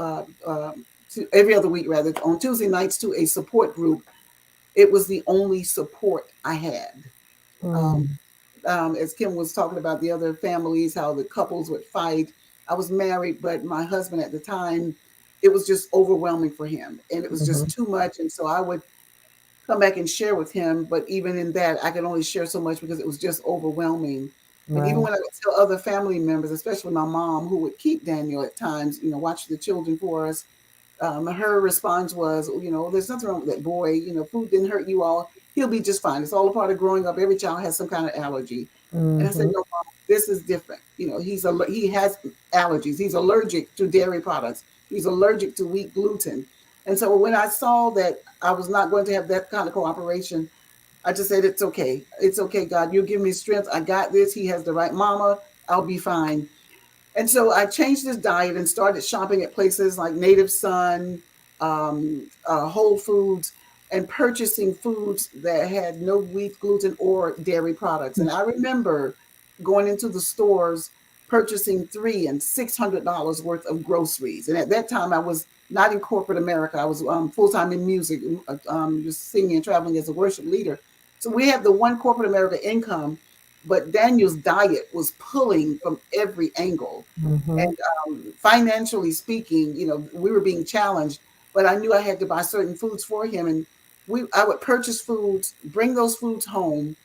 every other week rather, on Tuesday nights to a support group. It was the only support I had. As Kim was talking about the other families, how the couples would fight. I was married, but my husband at the time, it was just overwhelming for him, and it was just too much. And so I would come back and share with him, but even in that, I could only share so much because it was just overwhelming. And even when I would tell other family members, especially my mom, who would keep Daniel at times, watch the children for us, her response was, there's nothing wrong with that boy. Food didn't hurt you all. He'll be just fine. It's all a part of growing up. Every child has some kind of allergy. And I said, no, Mom, this is different. He has allergies. He's allergic to dairy products. He's allergic to wheat gluten. And so when I saw that I was not going to have that kind of cooperation, I just said, it's okay. It's okay, God. You give me strength. I got this. He has the right mama. I'll be fine. And so I changed his diet and started shopping at places like Native Sun, Whole Foods, and purchasing foods that had no wheat, gluten, or dairy products. And I remember going into the stores, purchasing $300 and $600 worth of groceries. And at that time, I was not in corporate America. I was full-time in music, just singing and traveling as a worship leader. So we had the one corporate America income, but Daniel's diet was pulling from every angle. And financially speaking, we were being challenged, but I knew I had to buy certain foods for him. And I would purchase foods, bring those foods home.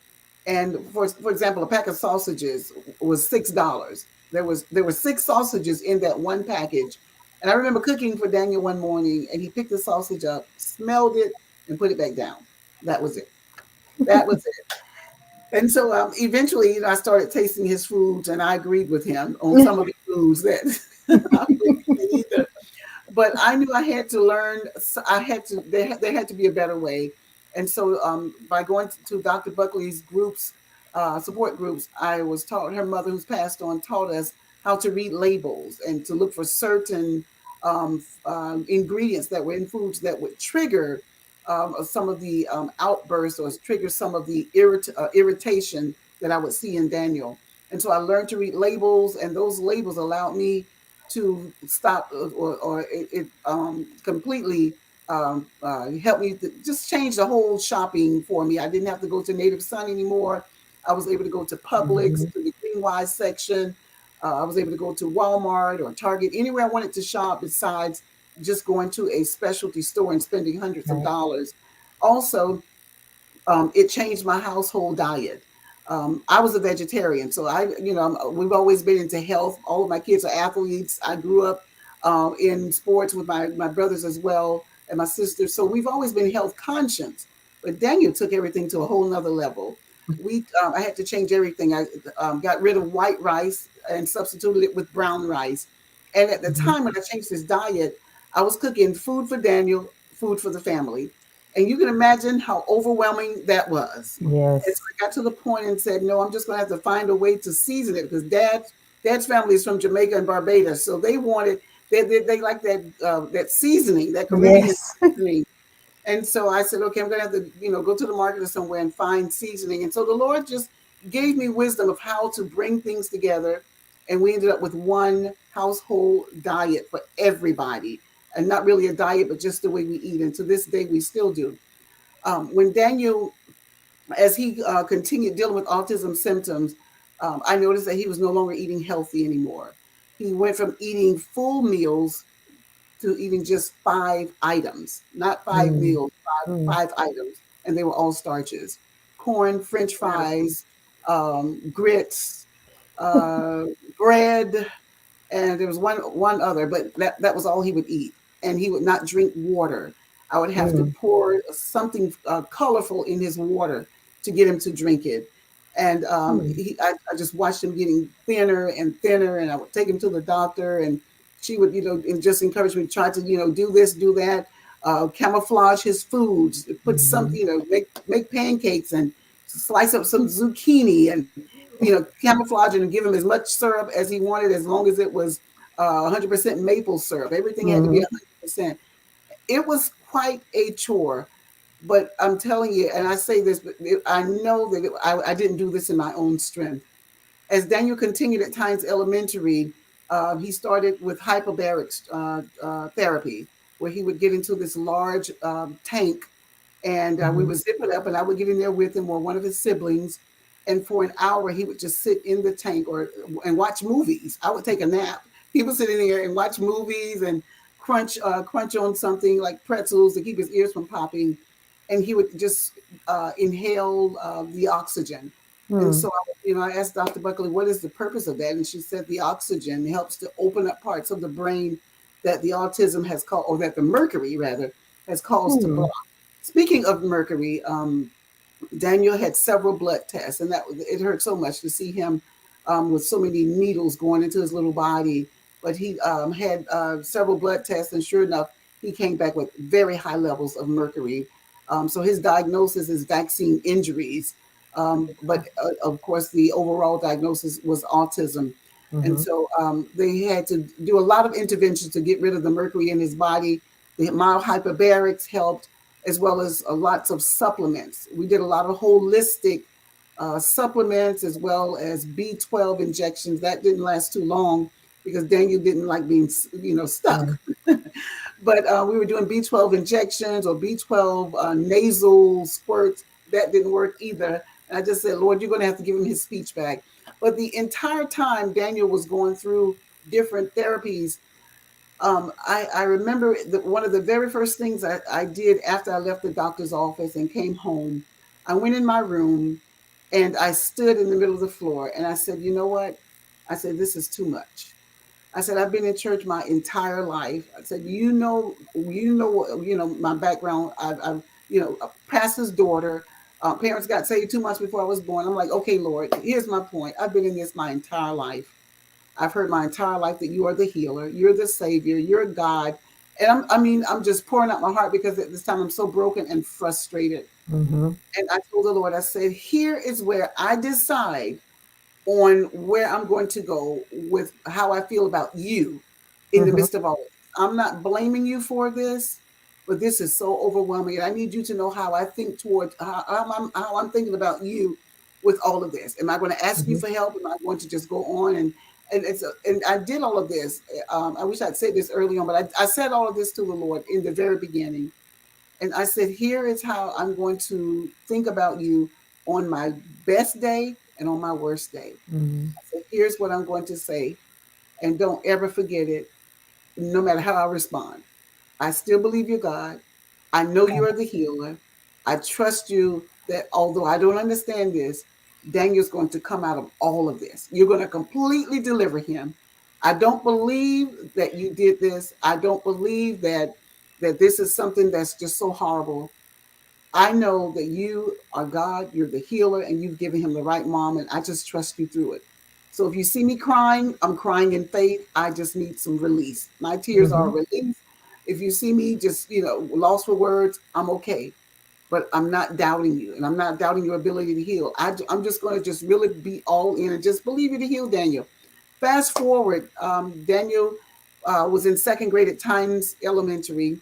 And for example, a pack of sausages was $6. There were 6 sausages in that one package. And I remember cooking for Daniel one morning, and he picked the sausage up, smelled it, and put it back down. That was it. That was it. And so eventually, I started tasting his foods, and I agreed with him on some of the foods that I couldn't eat either. But I knew I had to learn. There had to be a better way. And so by going to Dr. Buckley's groups, support groups, I was taught, her mother who's passed on taught us how to read labels and to look for certain ingredients that were in foods that would trigger some of the outbursts or trigger some of the irritation that I would see in Daniel. And so I learned to read labels, and those labels allowed me to stop or it completely helped me to just change the whole shopping for me. I didn't have to go to Native Sun anymore. I was able to go to Publix, to the Greenwise section. I was able to go to Walmart or Target, anywhere I wanted to shop besides just going to a specialty store and spending hundreds of dollars. Also, it changed my household diet. I was a vegetarian, so we've always been into health. All of my kids are athletes. I grew up in sports with my brothers as well and my sisters. So we've always been health conscious. But Daniel took everything to a whole nother level. I had to change everything. I got rid of white rice and substituted it with brown rice. And at the time when I changed his diet, I was cooking food for Daniel, food for the family. And you can imagine how overwhelming that was. Yes. And so I got to the point and said, no, I'm just going to have to find a way to season it, because Dad's family is from Jamaica and Barbados. So they wanted, they like that seasoning, that Caribbean seasoning. And so I said, okay, I'm going to have to, go to the market or somewhere and find seasoning. And so the Lord just gave me wisdom of how to bring things together. And we ended up with one household diet for everybody. And not really a diet, but just the way we eat. And to this day, we still do. When Daniel, as he continued dealing with autism symptoms, I noticed that he was no longer eating healthy anymore. He went from eating full meals to eating just 5 items, not 5 meals, five items. And they were all starches: corn, French fries, grits, bread, and there was one other, but that was all he would eat, and he would not drink water. I would have to pour something colorful in his water to get him to drink it. And I just watched him getting thinner and thinner, and I would take him to the doctor, and she would, and just encourage me to try to, do this, do that, camouflage his foods, put something, make pancakes and slice up some zucchini and, camouflage it and give him as much syrup as he wanted, as long as it was 100% maple syrup. Everything had to be 100%. It was quite a chore. But I'm telling you, and I say this, but I know that I didn't do this in my own strength. As Daniel continued at Tynes Elementary, he started with hyperbaric therapy, where he would get into this large tank, and we would zip it up, and I would get in there with him or one of his siblings, and for an hour he would just sit in the tank and watch movies. I would take a nap. He would sit in there and watch movies and crunch on something like pretzels to keep his ears from popping, and he would just inhale the oxygen. And so, I asked Dr. Buckley, what is the purpose of that? And she said the oxygen helps to open up parts of the brain that the autism has caused, or that the mercury, rather, has caused to block. Speaking of mercury, Daniel had several blood tests, and it hurt so much to see him with so many needles going into his little body. But he had several blood tests, and sure enough, he came back with very high levels of mercury. So his diagnosis is vaccine injuries. But of course, the overall diagnosis was autism. And so they had to do a lot of interventions to get rid of the mercury in his body. The mild hyperbarics helped, as well as lots of supplements. We did a lot of holistic supplements, as well as B12 injections. That didn't last too long because Daniel didn't like being, stuck. But we were doing B12 injections or B12 nasal squirts. That didn't work either. And I just said, Lord, you're going to have to give him his speech back. But the entire time Daniel was going through different therapies, I remember one of the very first things I did after I left the doctor's office and came home, I went in my room and I stood in the middle of the floor and I said, you know what? I said, this is too much. I said, I've been in church my entire life. I said, my background. I've a pastor's daughter. Parents got saved 2 months before I was born. I'm like, okay, Lord, here's my point. I've been in this my entire life. I've heard my entire life that you are the healer. You're the savior. You're God. And I'm just pouring out my heart because at this time I'm so broken and frustrated. And I told the Lord, I said, here is where I decide on where I'm going to go with how I feel about you in the midst of all of this. I'm not blaming you for this, but this is so overwhelming. And I need you to know how I think towards how I'm thinking about you with all of this. Am I going to ask you for help? Am I going to just go on? And I did all of this. I wish I'd said this early on, but I said all of this to the Lord in the very beginning. And I said, here is how I'm going to think about you on my best day and on my worst day. I said, here's what I'm going to say. And don't ever forget it, no matter how I respond. I still believe you're God. I know you are the healer. I trust you that although I don't understand this, Daniel's going to come out of all of this. You're going to completely deliver him. I don't believe that you did this. I don't believe that this is something that's just so horrible. I know that you are God, you're the healer, and you've given him the right mom, and I just trust you through it. So if you see me crying, I'm crying in faith. I just need some release. My tears are released. If you see me just, lost for words, I'm okay. But I'm not doubting you, and I'm not doubting your ability to heal. I'm just going to just really be all in and just believe you to heal Daniel. Fast forward, Daniel was in second grade at Tynes Elementary.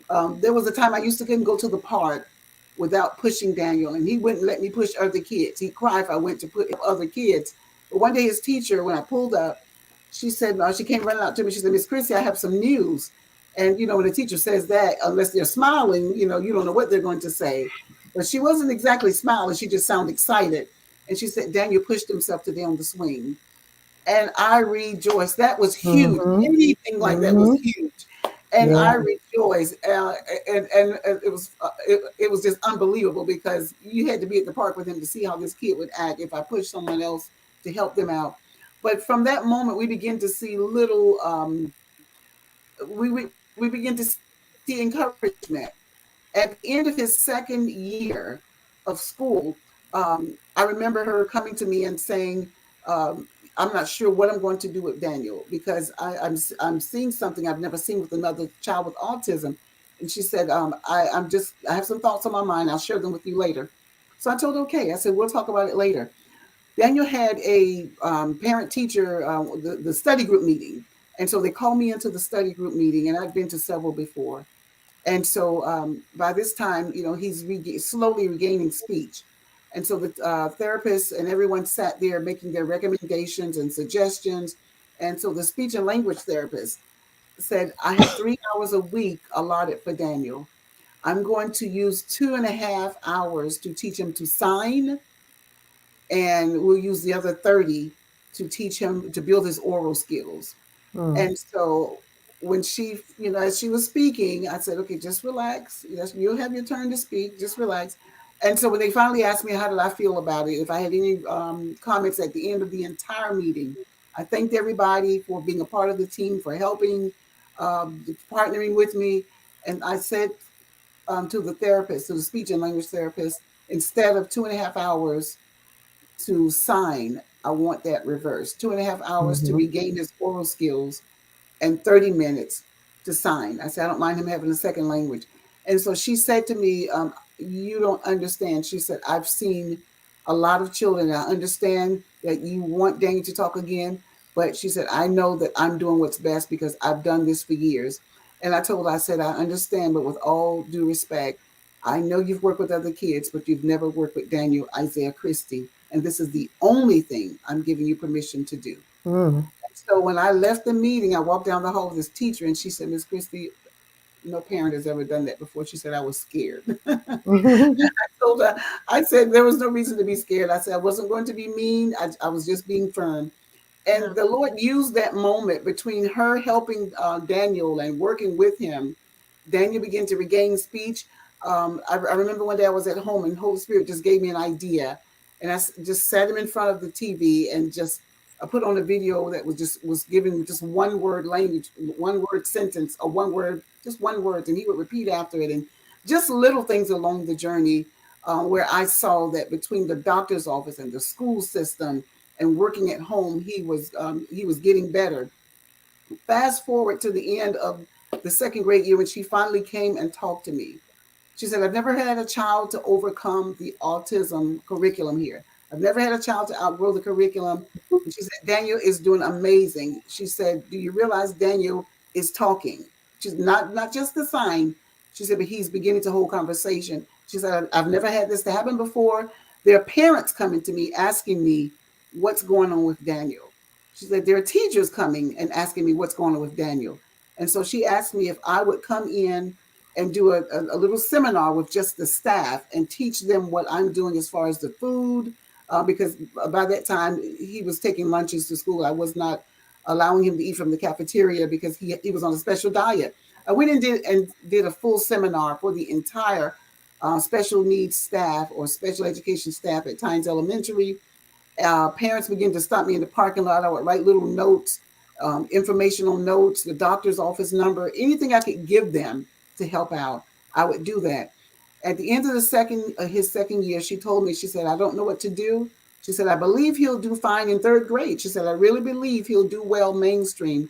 There was a time I used to couldn't go to the park without pushing Daniel, and he wouldn't let me push other kids. He'd cry if I went to put other kids. But one day his teacher, when I pulled up, she said, she came running out to me. She said, Miss Christie, I have some news. And, when the teacher says that, unless they're smiling, you don't know what they're going to say. But she wasn't exactly smiling. She just sounded excited. And she said, Daniel pushed himself today on the swing. And I rejoiced. That was huge. Anything like that was huge. And I rejoiced. And it was just unbelievable because you had to be at the park with him to see how this kid would act if I pushed someone else to help them out. But from that moment, we begin to see little, we begin to see encouragement. At the end of his second year of school, I remember her coming to me and saying, I'm not sure what I'm going to do with Daniel because I'm seeing something I've never seen with another child with autism. And she said, I have some thoughts on my mind. I'll share them with you later. So I told her, okay. I said, we'll talk about it later. Daniel had a parent teacher, the study group meeting. And so they called me into the study group meeting, and I've been to several before. And so by this time, he's slowly regaining speech. And so the therapists and everyone sat there making their recommendations and suggestions. And so the speech and language therapist said, I have 3 hours a week allotted for Daniel. I'm going to use 2.5 hours to teach him to sign, and we'll use the other 30 to teach him to build his oral skills. And so when she, as she was speaking, I said, okay, just relax. Yes, you'll have your turn to speak. Just relax. And so when they finally asked me how did I feel about it, if I had any comments at the end of the entire meeting, I thanked everybody for being a part of the team, for helping, partnering with me. And I said to the therapist, to the speech and language therapist, instead of 2.5 hours to sign, I want that reversed. 2.5 hours to regain his oral skills and 30 minutes to sign. I said, I don't mind him having a second language. And so she said to me, you don't understand. She said, I've seen a lot of children. I understand that you want Daniel to talk again, but she said, I know that I'm doing what's best because I've done this for years. And I told her, I said, I understand, but with all due respect, I know you've worked with other kids, but you've never worked with Daniel Isaiah Christie. And this is the only thing I'm giving you permission to do. So when I left the meeting, I walked down the hall with this teacher, and she said, Miss Christie, no parent has ever done that before. She said, I was scared. I told her, I said, there was no reason to be scared. I said, I wasn't going to be mean. I was just being firm. And the Lord used that moment between her helping Daniel and working with him. Daniel began to regain speech. I remember one day I was at home and Holy Spirit just gave me an idea. And I just sat him in front of the TV and just I put on a video that was giving just one word language, one word sentence, or one word, just one word, and he would repeat after it, and just little things along the journey where I saw that between the doctor's office and the school system and working at home, he was getting better. Fast forward to the end of the second grade year when she finally came and talked to me. She said, I've never had a child to overcome the autism curriculum here. I've never had a child to outgrow the curriculum. And she said, Daniel is doing amazing. She said, do you realize Daniel is talking? She's not just the sign. She said, but he's beginning to hold conversation. She said, I've never had this to happen before. There are parents coming to me asking me what's going on with Daniel. She said, there are teachers coming and asking me what's going on with Daniel. And so she asked me if I would come in and do a little seminar with just the staff and teach them what I'm doing as far as the food, because by that time he was taking lunches to school. I was not allowing him to eat from the cafeteria because he was on a special diet. I went and did a full seminar for the entire special needs staff or special education staff at Tynes Elementary. Parents began to stop me in the parking lot. I would write little notes, informational notes, the doctor's office number, anything I could give them to help out, I would do that. At the end of his second year, she told me, she said, I don't know what to do. She said, I believe he'll do fine in third grade. She said, I really believe he'll do well mainstream,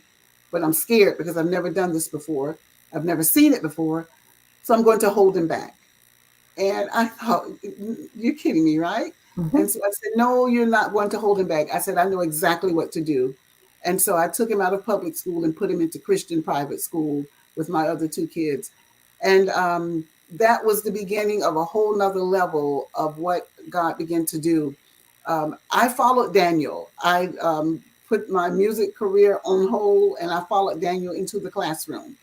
but I'm scared because I've never done this before. I've never seen it before. So I'm going to hold him back. And I thought, you're kidding me, right? And so I said, no, you're not going to hold him back. I said, I know exactly what to do. And so I took him out of public school and put him into Christian private school with my other two kids. And that was the beginning of a whole nother level of what God began to do. I followed Daniel. I put my music career on hold and I followed Daniel into the classroom.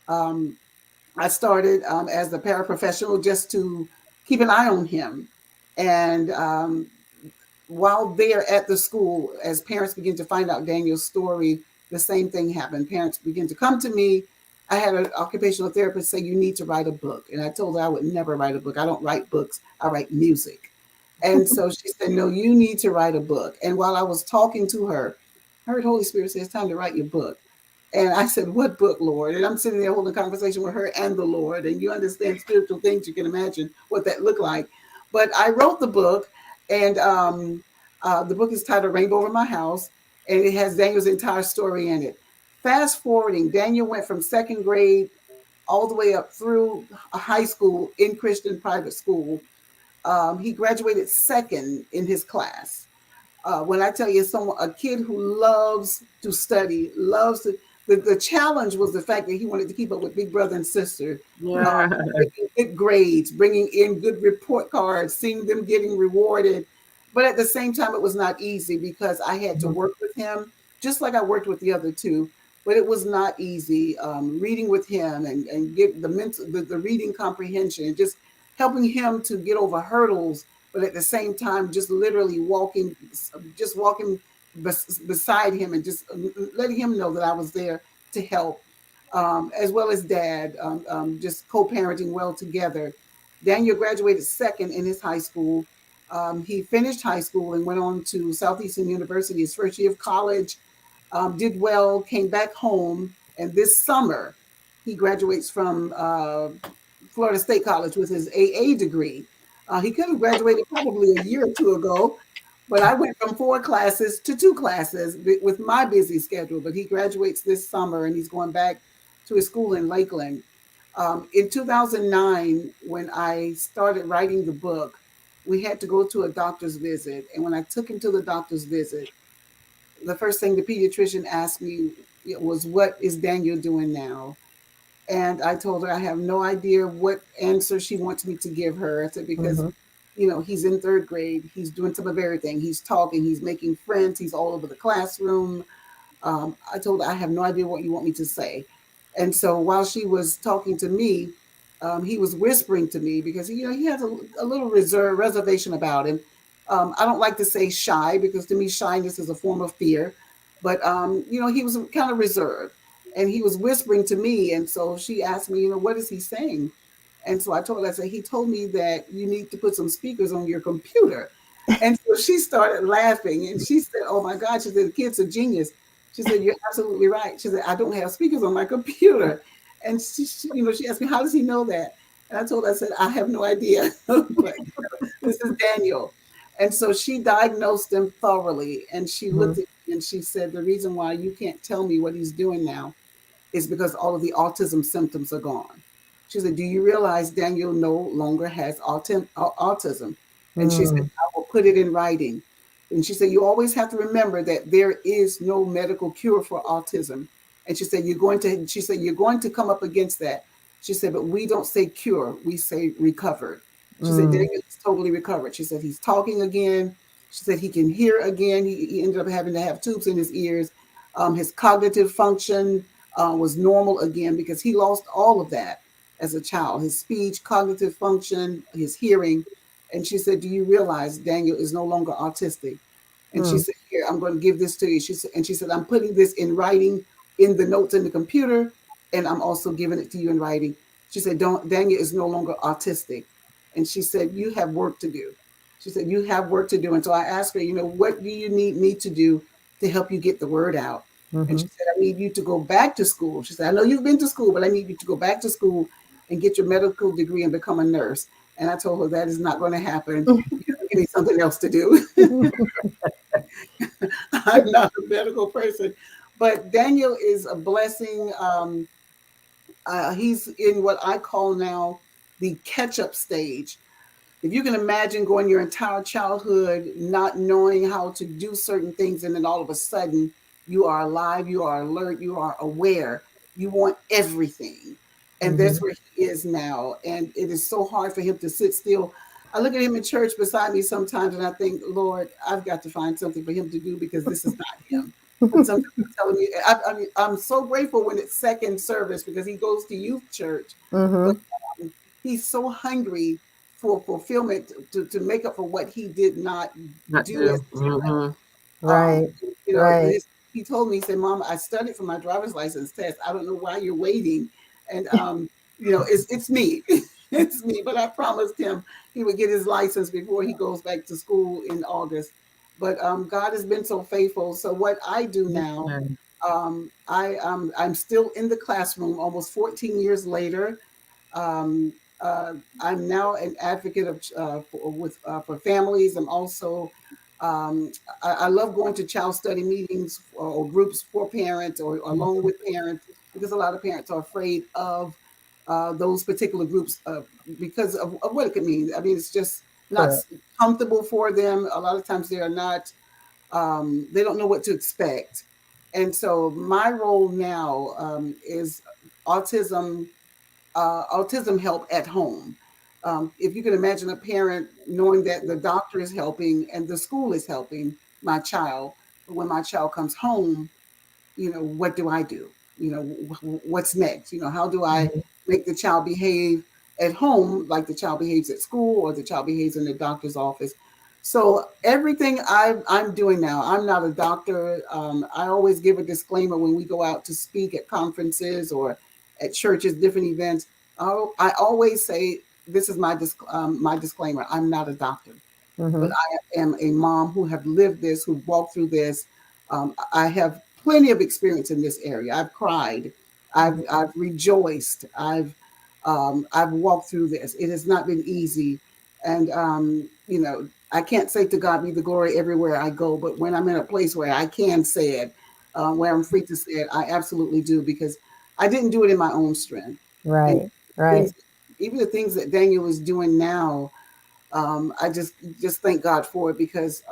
I started as a paraprofessional just to keep an eye on him. And while there at the school, as parents begin to find out Daniel's story, the same thing happened. Parents begin to come to me. I had an occupational therapist say, you need to write a book. And I told her I would never write a book. I don't write books. I write music. And so she said, no, you need to write a book. And while I was talking to her, I heard Holy Spirit say it's time to write your book. And I said, what book, Lord? And I'm sitting there holding a conversation with her and the Lord. And you understand spiritual things, you can imagine what that looked like. But I wrote the book, and the book is titled Rainbow Over My House, and it has Daniel's entire story in it. Fast forwarding, Daniel went from second grade all the way up through high school in Christian private school. He graduated second in his class. When I tell you, a kid who loves to study, loves to. The challenge was the fact that he wanted to keep up with big brother and sister, Yeah. making good grades, bringing in good report cards, seeing them getting rewarded. But at the same time, it was not easy because I had to work with him, just like I worked with the other two. But it was not easy reading with him and get the reading comprehension, just helping him to get over hurdles, but at the same time, just literally walking beside him and just letting him know that I was there to help, as well as dad, just co-parenting well together. Daniel graduated second in his high school. He finished high school and went on to Southeastern University, his first year of college, did well, came back home, and this summer he graduates from Florida State College with his AA degree. He could have graduated probably a year or two ago, but I went from 4 classes to 2 classes with my busy schedule. But he graduates this summer and he's going back to his school in Lakeland. In 2009, when I started writing the book, we had to go to a doctor's visit. And when I took him to the doctor's visit, the first thing the pediatrician asked me was, "What is Daniel doing now?" And I told her I have no idea what answer she wants me to give her. I said, because, he's in 3rd grade. He's doing some of everything. He's talking. He's making friends. He's all over the classroom. I told her I have no idea what you want me to say. And so while she was talking to me, he was whispering to me because, he has a little reservation about him. I don't like to say shy because to me, shyness is a form of fear. But, he was kind of reserved. And he was whispering to me. And so she asked me, what is he saying? And so I told her, I said, he told me that you need to put some speakers on your computer. And so she started laughing and she said, oh my God, she said, the kid's a genius. She said, you're absolutely right. She said, I don't have speakers on my computer. And she asked me, how does he know that? And I told her, I said, I have no idea. But this is Daniel. And so she diagnosed him thoroughly. And she looked at me and she said, the reason why you can't tell me what he's doing now is because all of the autism symptoms are gone. She said, do you realize Daniel no longer has autism? And she said, I will put it in writing. And she said, you always have to remember that there is no medical cure for autism. And she said, you're going to come up against that. She said, but we don't say cure, we say recovered. She said, Daniel is totally recovered. She said, he's talking again. She said, he can hear again. He ended up having to have tubes in his ears. His cognitive function was normal again because he lost all of that as a child, his speech, cognitive function, his hearing. And she said, do you realize Daniel is no longer autistic? And she said, here, I'm going to give this to you. She said, I'm putting this in writing in the notes in the computer, and I'm also giving it to you in writing. She said, Daniel is no longer autistic. And she said, you have work to do. She said, you have work to do. And so I asked her, what do you need me to do to help you get the word out? And she said, I need you to go back to school. She said, I know you've been to school, but I need you to go back to school and get your medical degree and become a nurse. And I told her that is not going to happen. You need something else to do. I'm not a medical person. But Daniel is a blessing. He's in what I call now the catch-up stage. If you can imagine going your entire childhood not knowing how to do certain things, and then all of a sudden you are alive, you are alert, you are aware, you want everything. And that's where he is now. And it is so hard for him to sit still. I look at him in church beside me sometimes and I think, Lord, I've got to find something for him to do because this is not him. And sometimes he's telling me, I'm so grateful when it's second service because he goes to youth church. But he's so hungry for fulfillment to make up for what he did not do as a child. Right. Right. He told me, he said, Mom, I studied for my driver's license test. I don't know why you're waiting. And, it's me. It's me. But I promised him he would get his license before he goes back to school in August. but God has been so faithful. So what I do now, Okay. I'm still in the classroom almost 14 years later. Um, I'm now an advocate of for families. I'm also I love going to child study meetings or groups for parents or along with parents, because a lot of parents are afraid of those particular groups because of what it could mean. I mean, it's just not Correct. comfortable for them. A lot of times they are not, they don't know what to expect. And so my role now is autism autism help at home. If you can imagine a parent knowing that the doctor is helping and the school is helping my child, but when my child comes home, what do I do? What's next? How do I Mhm. make the child behave at home like the child behaves at school or the child behaves in the doctor's office? So everything I'm doing now, I'm not a doctor. I always give a disclaimer when we go out to speak at conferences or at churches, different events. I always say, this is my disclaimer. I'm not a doctor, but Mhm. I am a mom who have lived this, who walked through this. I have plenty of experience in this area. I've cried, Mhm. I've rejoiced, I've walked through this. It has not been easy, and I can't say to God be the glory everywhere I go, but when I'm in a place where I can say it, where I'm free to say it, I absolutely do, because I didn't do it in my own strength, and Right. Right. things, even the things that Daniel is doing now, I just thank God for it, because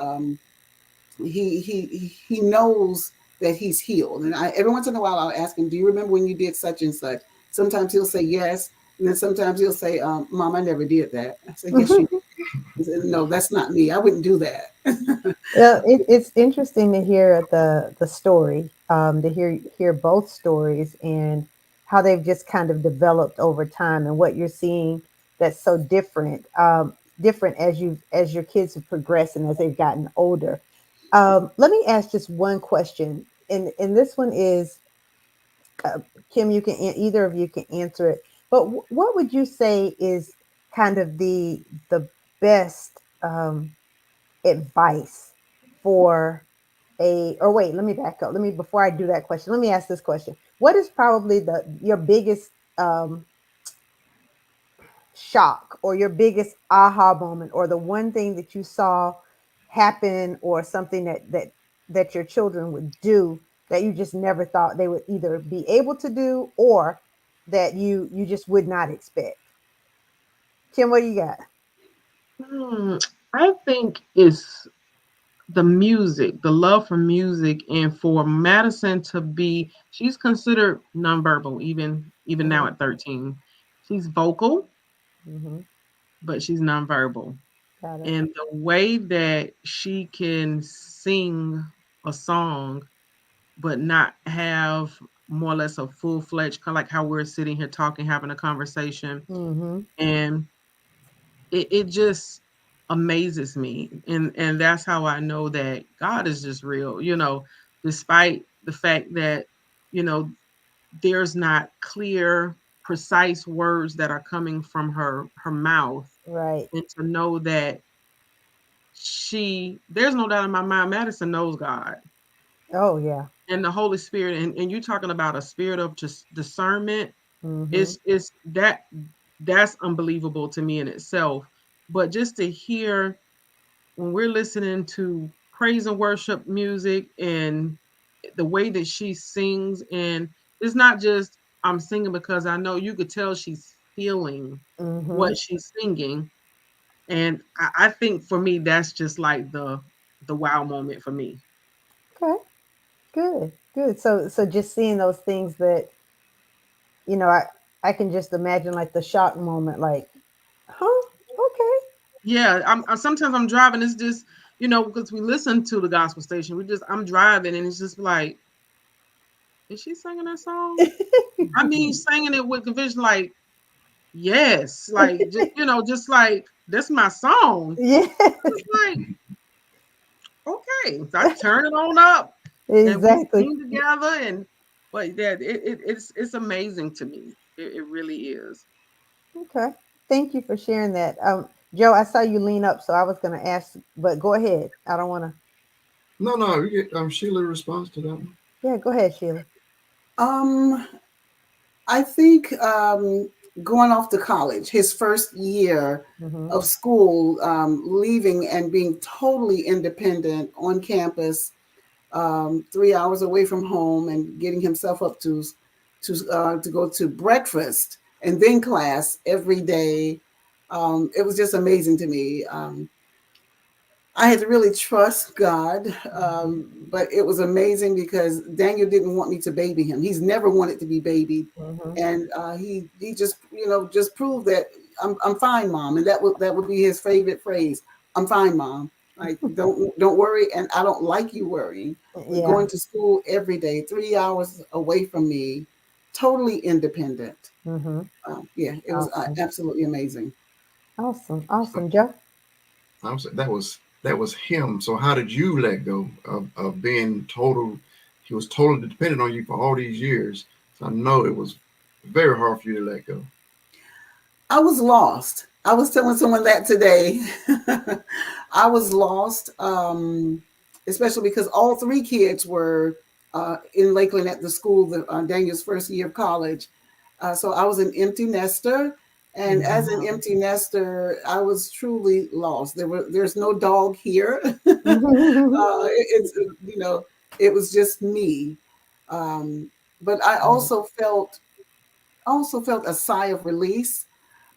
he knows that he's healed. And every once in a while I'll ask him, "Do you remember when you did such and such?" Sometimes he'll say yes, and then sometimes he'll say, "Mom, I never did that." I say, "Yes, you did." He said, "No, that's not me. I wouldn't do that." Well, it's interesting to hear the story, to hear both stories and how they've just kind of developed over time and what you're seeing that's so different, different as your kids have progressed and as they've gotten older. Let me ask just one question, and this one is, uh, Kim, either of you can answer it. But what would you say is kind of the best advice for a or wait, let me back up. Let me before I do that question, let me ask this question. What is probably the your biggest shock or your biggest aha moment or the one thing that you saw happen or something that your children would do that you just never thought they would either be able to do or that you just would not expect? Kim, what do you got? Hmm, I think it's the music, the love for music, and for Madison to be, she's considered nonverbal even now Hmm. at 13. She's vocal, Hmm. but she's nonverbal. Got it. And the way that she can sing a song but not have more or less a full-fledged, kind of like how we're sitting here talking, having a conversation, Hmm. and it just amazes me, and that's how I know that God is just real, despite the fact that you know there's not clear precise words that are coming from her mouth, Right. and to know that there's no doubt in my mind Madison knows God Oh yeah. and the Holy Spirit, and you talking about a spirit of just discernment. Hmm. It's that's unbelievable to me in itself. But just to hear when we're listening to praise and worship music and the way that she sings, and it's not just I'm singing, because I know you could tell she's feeling Hmm. what she's singing. And I think for me that's just like the wow moment for me. Okay. Good. Good. So just seeing those things that I can just imagine like the shock moment, like, huh? Okay. Yeah, sometimes I'm driving, it's just because we listen to the gospel station, I'm driving and it's just like, is she singing that song? I mean, singing it with conviction, like, yes, like, just like, that's my song. Yeah. It's like, okay, so I turn it on up and we Exactly. sing together, and but yeah, it's amazing to me. It really is. Okay. Thank you for sharing that. Joe, I saw you lean up, so I was going to ask, but go ahead. I don't want to. No, you get Sheila response to that one. Yeah, go ahead, Sheila. Um, I think going off to college, his first year Mm-hmm. of school, leaving and being totally independent on campus, 3 hours away from home, and getting himself up to go to breakfast and then class every day. It was just amazing to me. I had to really trust God, but it was amazing because Daniel didn't want me to baby him. He's never wanted to be babied, Mm-hmm. and he just just proved that I'm fine, mom, and that would be his favorite phrase. I'm fine, mom. Like don't worry, and I don't like you worrying. But Yeah. going to school every day, 3 hours away from me, totally independent. Mm-hmm. Yeah, it was Awesome. absolutely amazing. Awesome. So Awesome, Joe. I was that was him. So how did you let go of being total? He was totally dependent on you for all these years. So I know it was very hard for you to let go. I was lost. I was telling someone that today. I was lost, especially because all three kids were in Lakeland at the school, Daniel's first year of college. So I was an empty nester. And as an Wow. empty nester, I was truly lost. There's no dog here. It was just me. Um, but I also felt a sigh of release.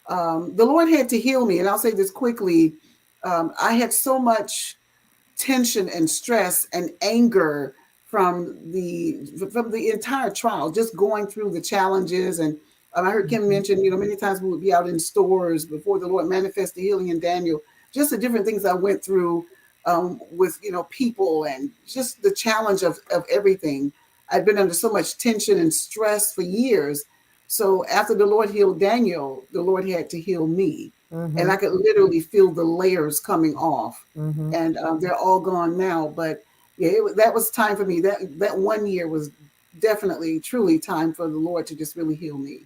The Lord had to heal me. And I'll say this quickly. I had so much tension and stress and anger from the entire trial, just going through the challenges. And I heard Kim mention, many times we would be out in stores before the Lord manifest the healing in Daniel, just the different things I went through with, people, and just the challenge of everything. I'd been under so much tension and stress for years. So after the Lord healed Daniel, the Lord had to heal me. And Mm-hmm. I could literally feel the layers coming off, Mm-hmm. and they're all gone now. But yeah, that was time for me. That 1 year was definitely, truly time for the Lord to just really heal me.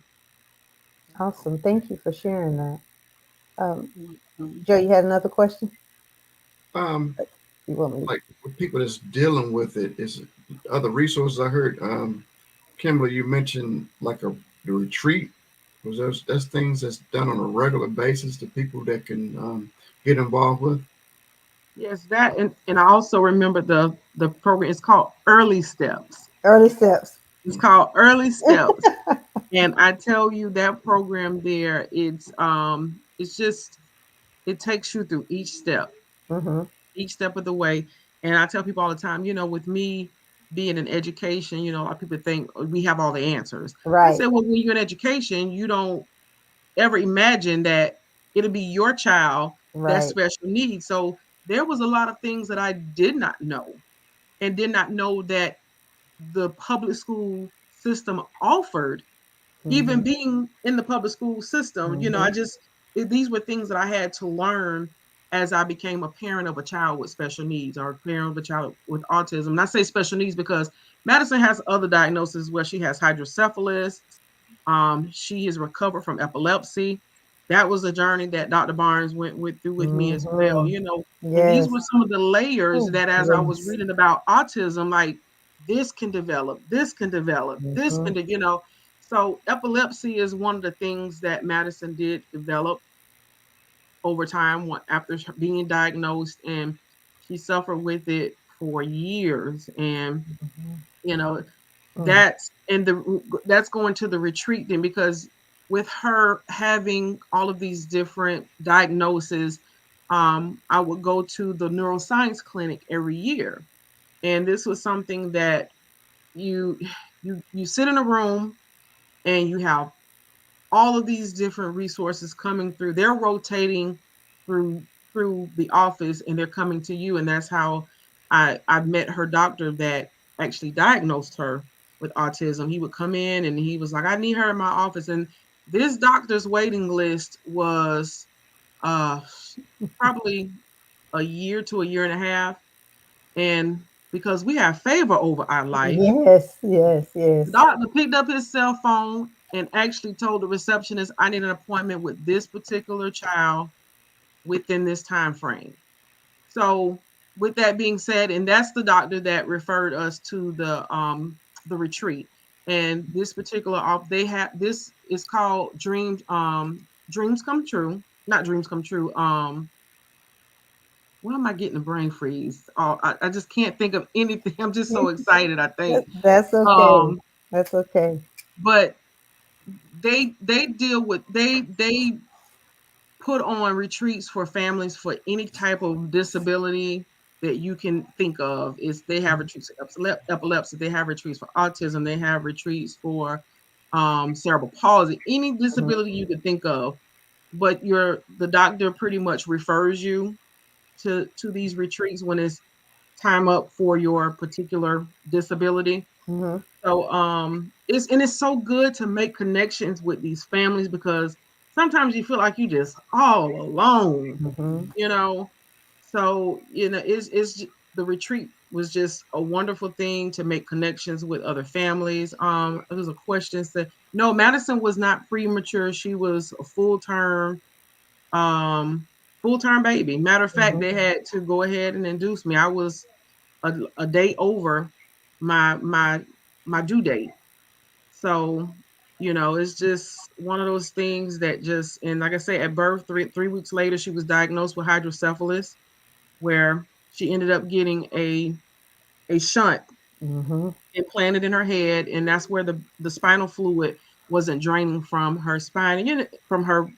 Awesome. Thank you for sharing that. Um, Um, Joe, you had another question? Um, You want me like with people that's dealing with it, is other resources I heard. Kimberly, you mentioned like the retreat. Was that's things that's done on a regular basis to people that can get involved with. Yes, that and I also remember the program. It's called Early Steps. early steps? It's called Early Steps. And I tell you that program there, it's just it takes you through Mm-hmm. each step of the way. And I tell people all the time, with me being in education, a lot of people think we have all the answers. I Right. said, well, when you're in education, you don't ever imagine that it'll be your child that's Right. special needs. So there was a lot of things that I did not know and did not know that the public school system offered. Even Mm-hmm. being in the public school system, Mm-hmm. these were things that I had to learn as I became a parent of a child with special needs or a parent of a child with autism. And I say special needs because Madison has other diagnoses where she has hydrocephalus. She is recovered from epilepsy. That was a journey that Dr. Barnes went through with me as well, Mm-hmm. and these Yes. were some of the layers Oh, that as I was yes. reading about autism, like this can develop, this can develop, this Mm-hmm. can, so epilepsy is one of the things that Madison did develop over time after being diagnosed, and she suffered with it for years. And you know, Mm-hmm. that's going to the retreat then, because with her having all of these different diagnoses, I would go to the neuroscience clinic every year. And this was something that you you sit in a room and you have all of these different resources coming through. They're rotating through the office and they're coming to you. And that's how I met her doctor that actually diagnosed her with autism. He would come in and he was like, I need her in my office. And this doctor's waiting list was uh probably a year to a year and a half. And because we have favor over our life, Yes. Yes. Yes. the doctor picked up his cell phone and actually told the receptionist, I need an appointment with this particular child within this time frame. So with that being said, and that's the doctor that referred us to the retreat. And this particular off, they have this is called dreams come true, not dreams come true. Why am I getting a brain freeze? Oh, I just can't think of anything. I'm just so excited. I think, That's okay. um, That's okay. but they deal with they put on retreats for families for any type of disability that you can think of. Is they have retreats for epilepsy, they have retreats for autism, they have retreats for cerebral palsy, any Mhm, disability you could think of. But the doctor pretty much refers you to these retreats when it's time up for your particular disability. mhm, So it's so good to make connections with these families because sometimes you feel like you just all alone, mhm, you know. So the retreat was just a wonderful thing to make connections with other families. There was a question said, no, Madison was not premature. She was a um full term baby. Matter of fact, mhm. they had to go ahead and induce me. I was a day over my my my due date. So, it's just one of those things that just, and like I say, at birth, three weeks later, she was diagnosed with hydrocephalus, where she ended up getting a shunt Mhm. implanted in her head, and that's where the spinal fluid wasn't draining from her spine and from her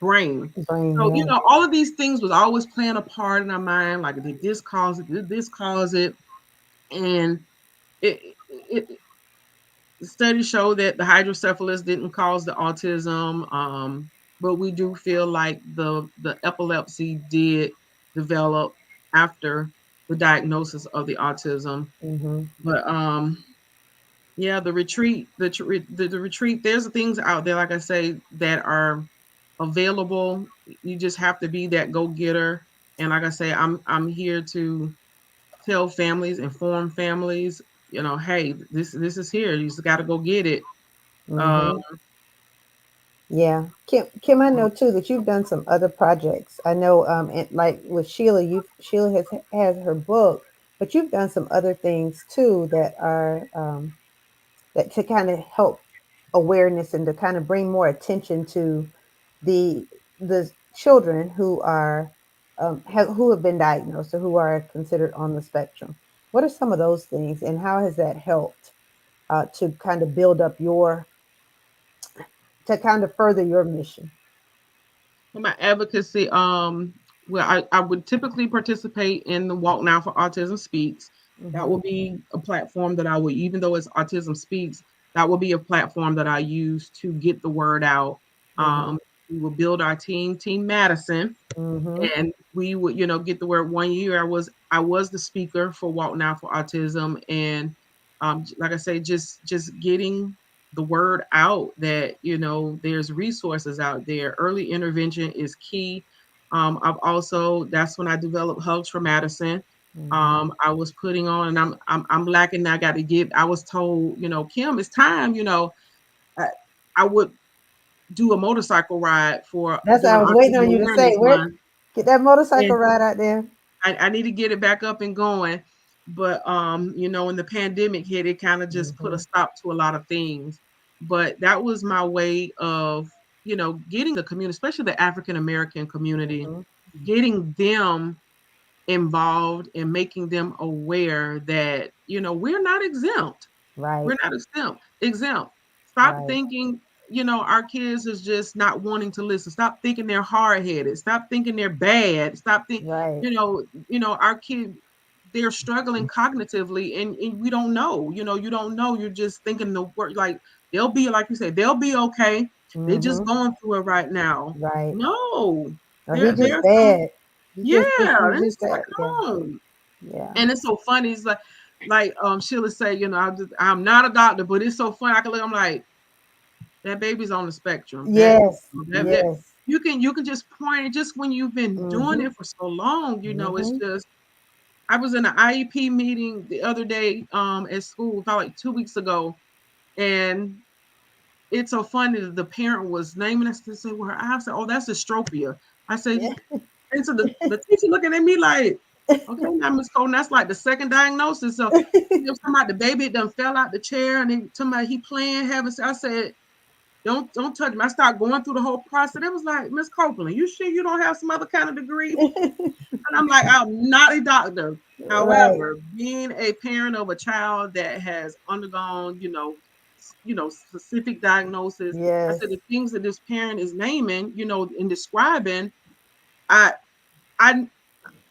brain. Brain, So, yeah. all of these things was always playing a part in our mind, like did this cause it, did this cause it? And it studies show that the hydrocephalus didn't cause the autism, but we do feel like the epilepsy did develop after the diagnosis of the autism. Mhm, But yeah, the retreat, the retreat. There's things out there, like I say, that are available. You just have to be that go getter. And like I say, I'm here to tell families, inform families. Hey, this is here. You just got to go get it. Um, mhm. Yeah, Kim, I know too that you've done some other projects. I know, and like with Sheila, Sheila has her book, but you've done some other things too that are that to kind of help awareness and to kind of bring more attention to the the children who are who have been diagnosed or who are considered on the spectrum. What are some of those things, and how has that helped to kind of build up your to kind of further your mission? For my advocacy, well, I would typically participate in the Walk Now for Autism Speaks. That Hmm. will be a platform that I would, even though it's Autism Speaks, that will be a platform that I use to get the word out. Hmm. We will build our Team Madison, Hmm. and we would get the word. One year I was the speaker for Walk Now for Autism, and like I say, just getting the word out that there's resources out there. Early intervention is key. I've also That's when I developed Hugs for Madison. Hmm. I was putting on, and I'm lacking. I got to get. I was told, Kim, it's time. I, I would do a motorcycle ride for That's what I during was waiting Autism on you to say. Awareness Where Month, get that motorcycle and ride out there? I need to get it back up and going. But when the pandemic hit, it kind of just put a Hmm. stop to a lot of things. But that was my way of, getting the community, especially the African American community, Hmm. getting them involved and making them aware that, we're not exempt. Right, We're not exempt. Stop right, thinking, our kids is just not wanting to listen. Stop thinking they're hard headed. Stop thinking they're bad. Stop thinking, right. our kid, they're struggling cognitively, and we don't know. You don't know. You're just thinking the word, like they'll be, like you say, they'll be okay. They're just Hmm. going through it right now. Right. No, Or he there just there's some, bad. yeah, He's and it's just like, that. Yeah, no. yeah. And it's so funny. It's like Sheila say, I'm not a doctor, but it's so funny. I can look, I'm like, that baby's on the spectrum. Yes, That yes. you can just point it, just when you've been doing Mm-hmm. it for so long, it's Mm-hmm. just, I was in an IEP meeting the other day at school, about like 2 weeks ago, and it's so funny that the parent was naming us to say, well, I said, oh, that's dystropia. I said, Yeah. And so the teacher looking at me like, okay, now Miss Coleman, that's like the second diagnosis. So you know, talking about the baby done fell out the chair and then talking about he playing, having. I said, don't touch me. I started going through the whole process. It was like, Miss Copeland, you sure you don't have some other kind of degree? And I'm like, I'm not a doctor. However, being a parent of a child that has undergone, specific diagnosis, I Yes. said the things that this parent is naming, and describing, I I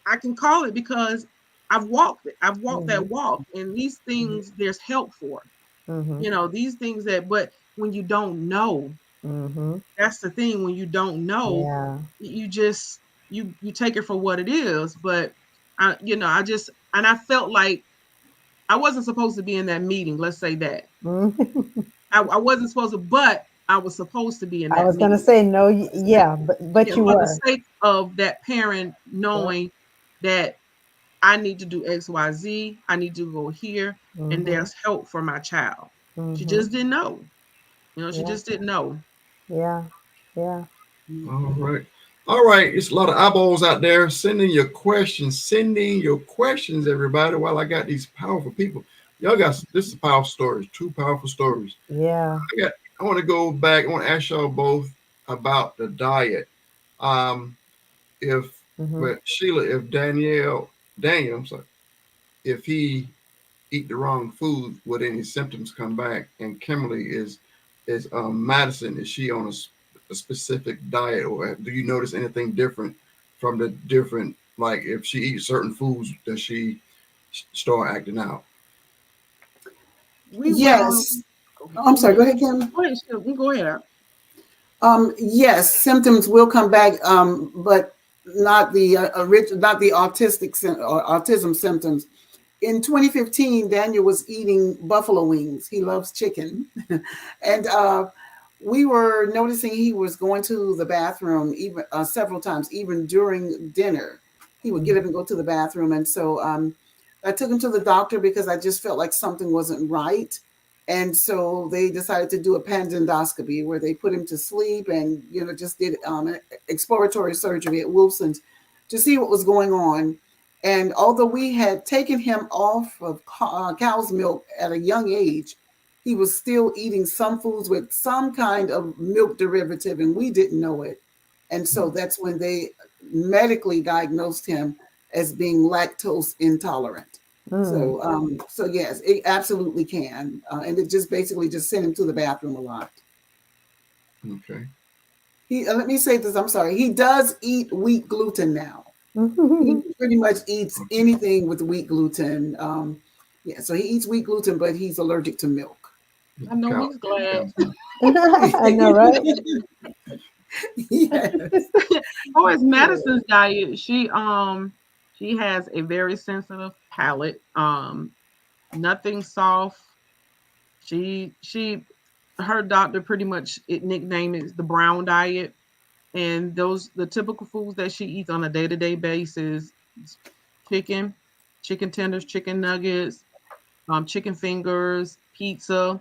I can call it because I've walked it. I've walked that walk, and these things there's help for. These things but when you don't know, that's the thing. When you don't know, Yeah. you just you take it for what it is. But I felt like I wasn't supposed to be in that meeting. Let's say that I wasn't supposed to, but I was supposed to be in I that was gonna meeting. say no, yeah, but you For the were. sake of that parent knowing that I need to do X, Y, Z. I need to go here, and there's help for my child. She just didn't know. She Yeah. just didn't know. Yeah. Yeah. All right. All right. It's a lot of eyeballs out there sending your questions. Sending your questions, everybody, while I got these powerful people. Y'all got this is powerful stories, two powerful stories. Yeah. I want to go back. I want to ask y'all both about the diet. If But Sheila, if Daniel, I'm sorry, if he eat the wrong food, would any symptoms come back? And Kimberly is Madison. Is she on a specific diet, or do you notice anything different from the different? Like if she eats certain foods, does she start acting out? We went on. Yes. I'm sorry. Go ahead, Kim. Go ahead, Sheila. You go ahead. Yes, symptoms will come back, but not the not the or autism symptoms. In 2015, Daniel was eating buffalo wings. He loves chicken, and we were noticing he was going to the bathroom even several times, even during dinner. He would get up and go to the bathroom, and so I took him to the doctor because I just felt like something wasn't right. And so they decided to do a pandendoscopy where they put him to sleep and, just did exploratory surgery at Wilson's to see what was going on. And although we had taken him off of cow's milk at a young age, he was still eating some foods with some kind of milk derivative, and we didn't know it. And so that's when they medically diagnosed him as being lactose intolerant. So yes, it absolutely can, and it just basically just sent him to the bathroom a lot. Okay. He let me say this. I'm sorry. He does eat wheat gluten now. He pretty much eats anything with wheat gluten. So he eats wheat gluten, but he's allergic to milk. I know he's glad. I know, right? Yes. Oh, it's Madison's diet. She has a very sensitive palate. Nothing soft. Her doctor pretty much nicknamed it the brown diet. And the typical foods that she eats on a day-to-day basis: chicken tenders, chicken nuggets, chicken fingers, pizza,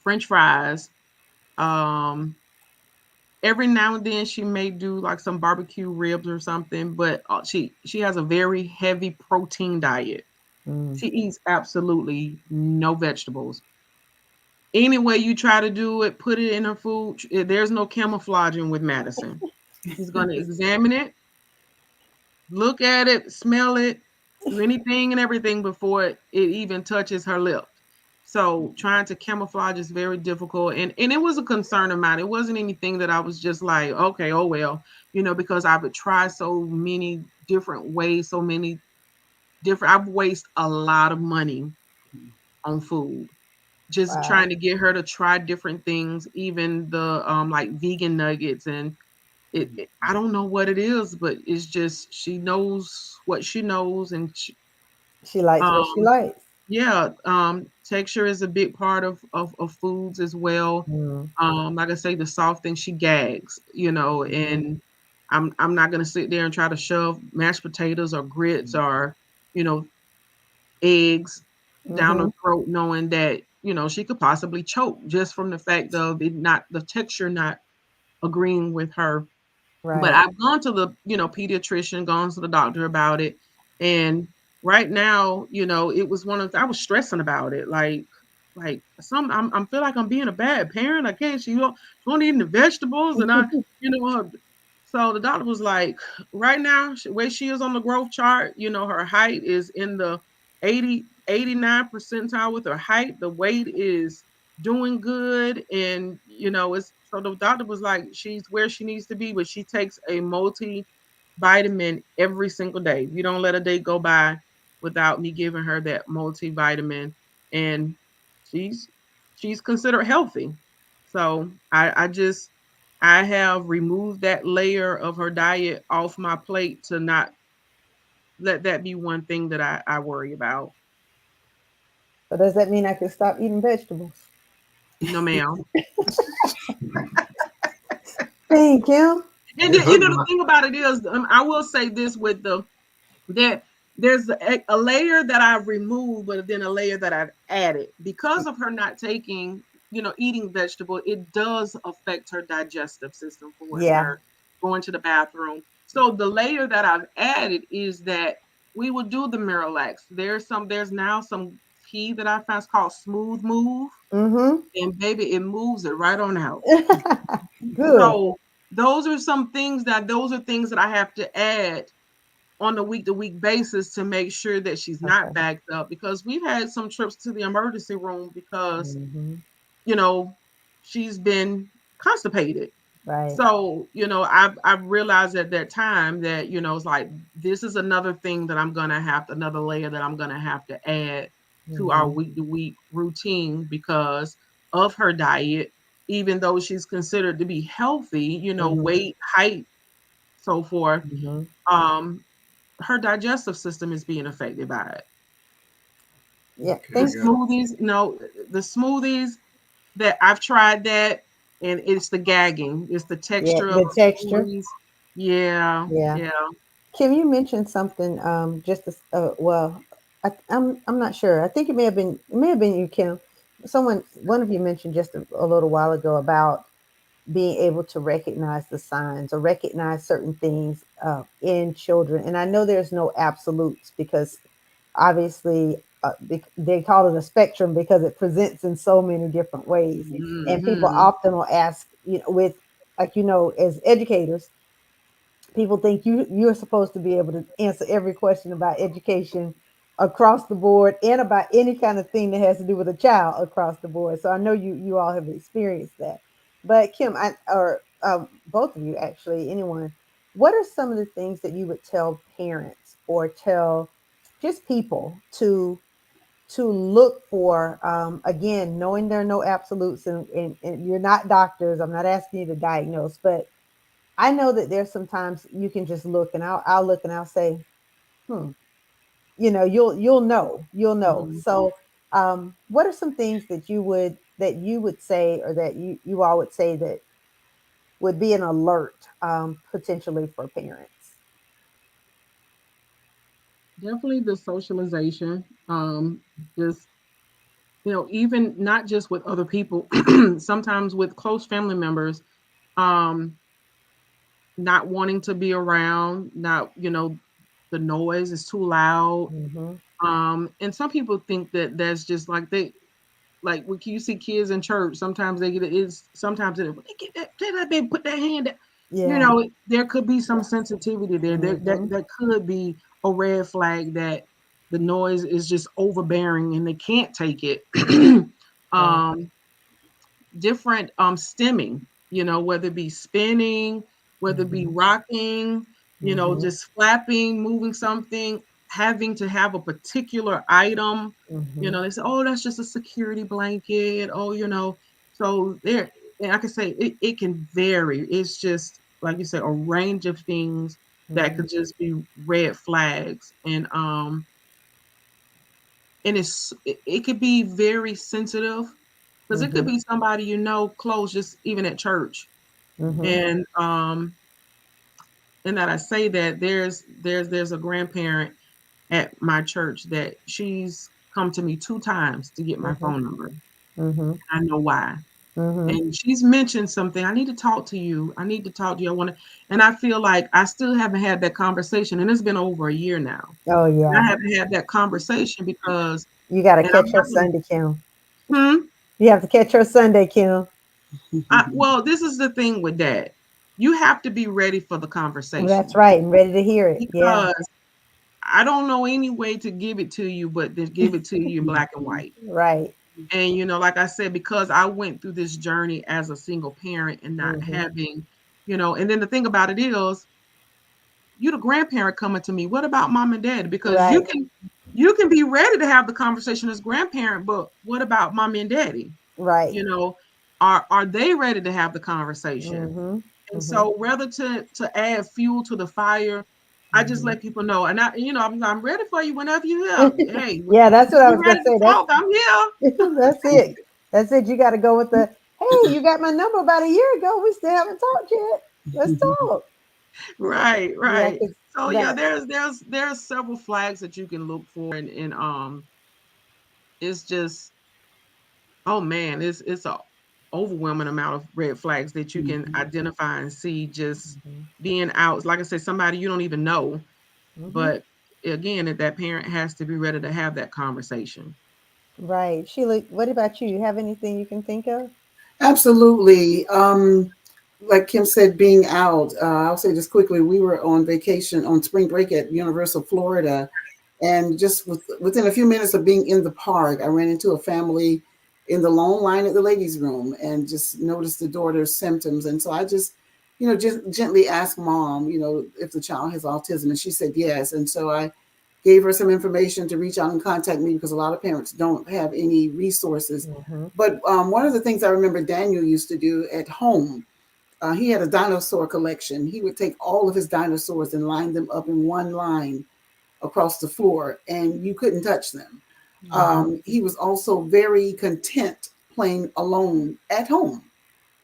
French fries. Every now and then she may do like some barbecue ribs or something, but she has a very heavy protein diet. She eats absolutely no vegetables. Any way you try to do it, put it in her food, there's no camouflaging with Madison. She's going to examine it, look at it, smell it, do anything and everything before it even touches her lip. So trying to camouflage is very difficult. And it was a concern of mine. It wasn't anything that I was just like, okay, oh, well, because I would try so many different ways, I've wasted a lot of money on food. Just trying to get her to try different things, even the like vegan nuggets. And I don't know what it is, but it's just she knows what she knows, and she likes what she likes. Yeah, texture is a big part of foods as well. Like I say, the soft thing, she gags, and I'm not gonna sit there and try to shove mashed potatoes or grits or eggs down her throat, knowing that she could possibly choke just from the fact of the texture not agreeing with her But Right. I've gone to the, pediatrician, gone to the doctor about it. And right now, it was I was stressing about it. Like I'm feel like I'm being a bad parent. I can't, she won't eat the vegetables. And so the doctor was like, right now, where she is on the growth chart, her height is in the 89 percentile with her height. The weight is doing good. And, it's so the doctor was like, she's where she needs to be, but she takes a multivitamin every single day. You don't let a day go by without me giving her that multivitamin. And she's she's considered healthy. So I have removed that layer of her diet off my plate to not let that be one thing that I worry about. So does that mean I can stop eating vegetables? No, ma'am. Thank you. And It then, hurt the my. thing about it is, I will say this with that there's a layer that I've removed, but then a layer that I've added because of her not taking, eating vegetable. It does affect her digestive system for with Yeah. her going to the bathroom. So the layer that I've added is that we will do the Miralax. There's now some tea that I found, it's called Smooth Move, Mm-hmm. and baby, it moves it right on out. Good. So those are things that I have to add on a week to week basis to make sure that she's not Okay. backed up, because we've had some trips to the emergency room because, Mm-hmm. you know, she's been constipated. Right. So, I've realized at that time that, it's like this is another thing that another layer that I'm gonna have to add to our Mm-hmm. week to week routine because of her diet, even though she's considered to be healthy, Mm-hmm. weight, height, so forth. Mm-hmm. Um, her digestive system is being affected by it. Yeah. Okay, The I Thank. got it. smoothies, no, the smoothies that I've tried that, and it's the gagging, it's the Yeah. texture of The the texture. smoothies. Yeah, Yeah. yeah. Kim, you mentioned something. Just as, well, I'm not sure. I think it may have been you, Kim. One of you mentioned just a little while ago about being able to recognize the signs or recognize certain things in children. And I know there's no absolutes because obviously they call it a spectrum because it presents in so many different ways. And people Hmm. often will ask, with like as educators, people think you're supposed to be able to answer every question about education across the board and about any kind of thing that has to do with a child across the board. So I know you all have experienced that. But Kim, or both of you actually, anyone, what are some of the things that you would tell parents or tell just people to look for? Again, knowing there are no absolutes, and you're not doctors. I'm not asking you to diagnose, but I know that there's sometimes you can just look, and I'll look and I'll say, hmm, you'll know. Hmm. So, what are some things that you would say, or that you all would say that would be an alert, potentially for parents? Definitely the socialization. Just, even not just with other people, sometimes with close family members, um, not wanting to be around, not, the noise is too loud. Mm-hmm. And some people think that that's just like when you see kids in church, sometimes they get it is sometimes they get that, tell that baby put that hand down. Yeah. There could be some sensitivity there. Mm-hmm. That could be a red flag that the noise is just overbearing and they can't take it. Right. um, Different stemming, whether it be spinning, whether it be Mm-hmm. rocking, Mm-hmm. just flapping, moving something, having to have a particular item. Mm-hmm. They say, oh, that's just a security blanket. Oh, so there, and I can say it can vary. It's just like you said, a range of things that Mm-hmm. could just be red flags. And it could be very sensitive because it could Mm-hmm. be somebody close, just even at church. Mm-hmm. And that I say that there's a grandparent at my church that she's come to me 2 times to get my Mm-hmm. phone number. Mm-hmm. I know why. And she's mentioned something. I need to talk to you. I need to talk to you. I want to, and I feel like I still haven't had that conversation. And it's been over a year now. Oh yeah. And I haven't had that conversation because you got to and catch I'm her not gonna- Sunday, Kim. Hmm? You have to catch her Sunday, Kim. Well, this is the thing with that. You have to be ready for the conversation. That's right. I'm ready to hear it. Because I don't know any way to give it to you, but to give it to you in black and white. Right. And, you know, like I said, because I went through this journey as a single parent and not having, you know, and then the thing about it is, you the grandparent coming to me. What about mom and dad? Because you can be ready to have the conversation as grandparent, but what about mommy and daddy? Right. You know, are they ready to have the conversation? And so rather to add fuel to the fire, I just let people know. And I'm ready for you whenever you have. Hey, yeah, that's what I you was gonna ready say. to talk, I'm here. That's it. That's it. You got to go with the, hey, you got my number about a year ago. We still haven't talked yet. Let's talk. Right. Yeah, So yeah, there's several flags that you can look for, and it's just, oh man, it's a overwhelming amount of red flags that you can identify and see just being out. Like I said, somebody you don't even know, but again, that parent has to be ready to have that conversation. Right. Sheila, what about you? You have anything you can think of? Absolutely. Like Kim said, being out, I'll say just quickly, we were on vacation on spring break at Universal Florida. And just within a few minutes of being in the park, I ran into a family in the long line at the ladies' room and just noticed the daughter's symptoms. And so I just, just gently asked mom, if the child has autism. And she said yes. And so I gave her some information to reach out and contact me because a lot of parents don't have any resources. But one of the things I remember Daniel used to do at home, he had a dinosaur collection. He would take all of his dinosaurs and line them up in one line across the floor, and you couldn't touch them. He was also very content playing alone at home.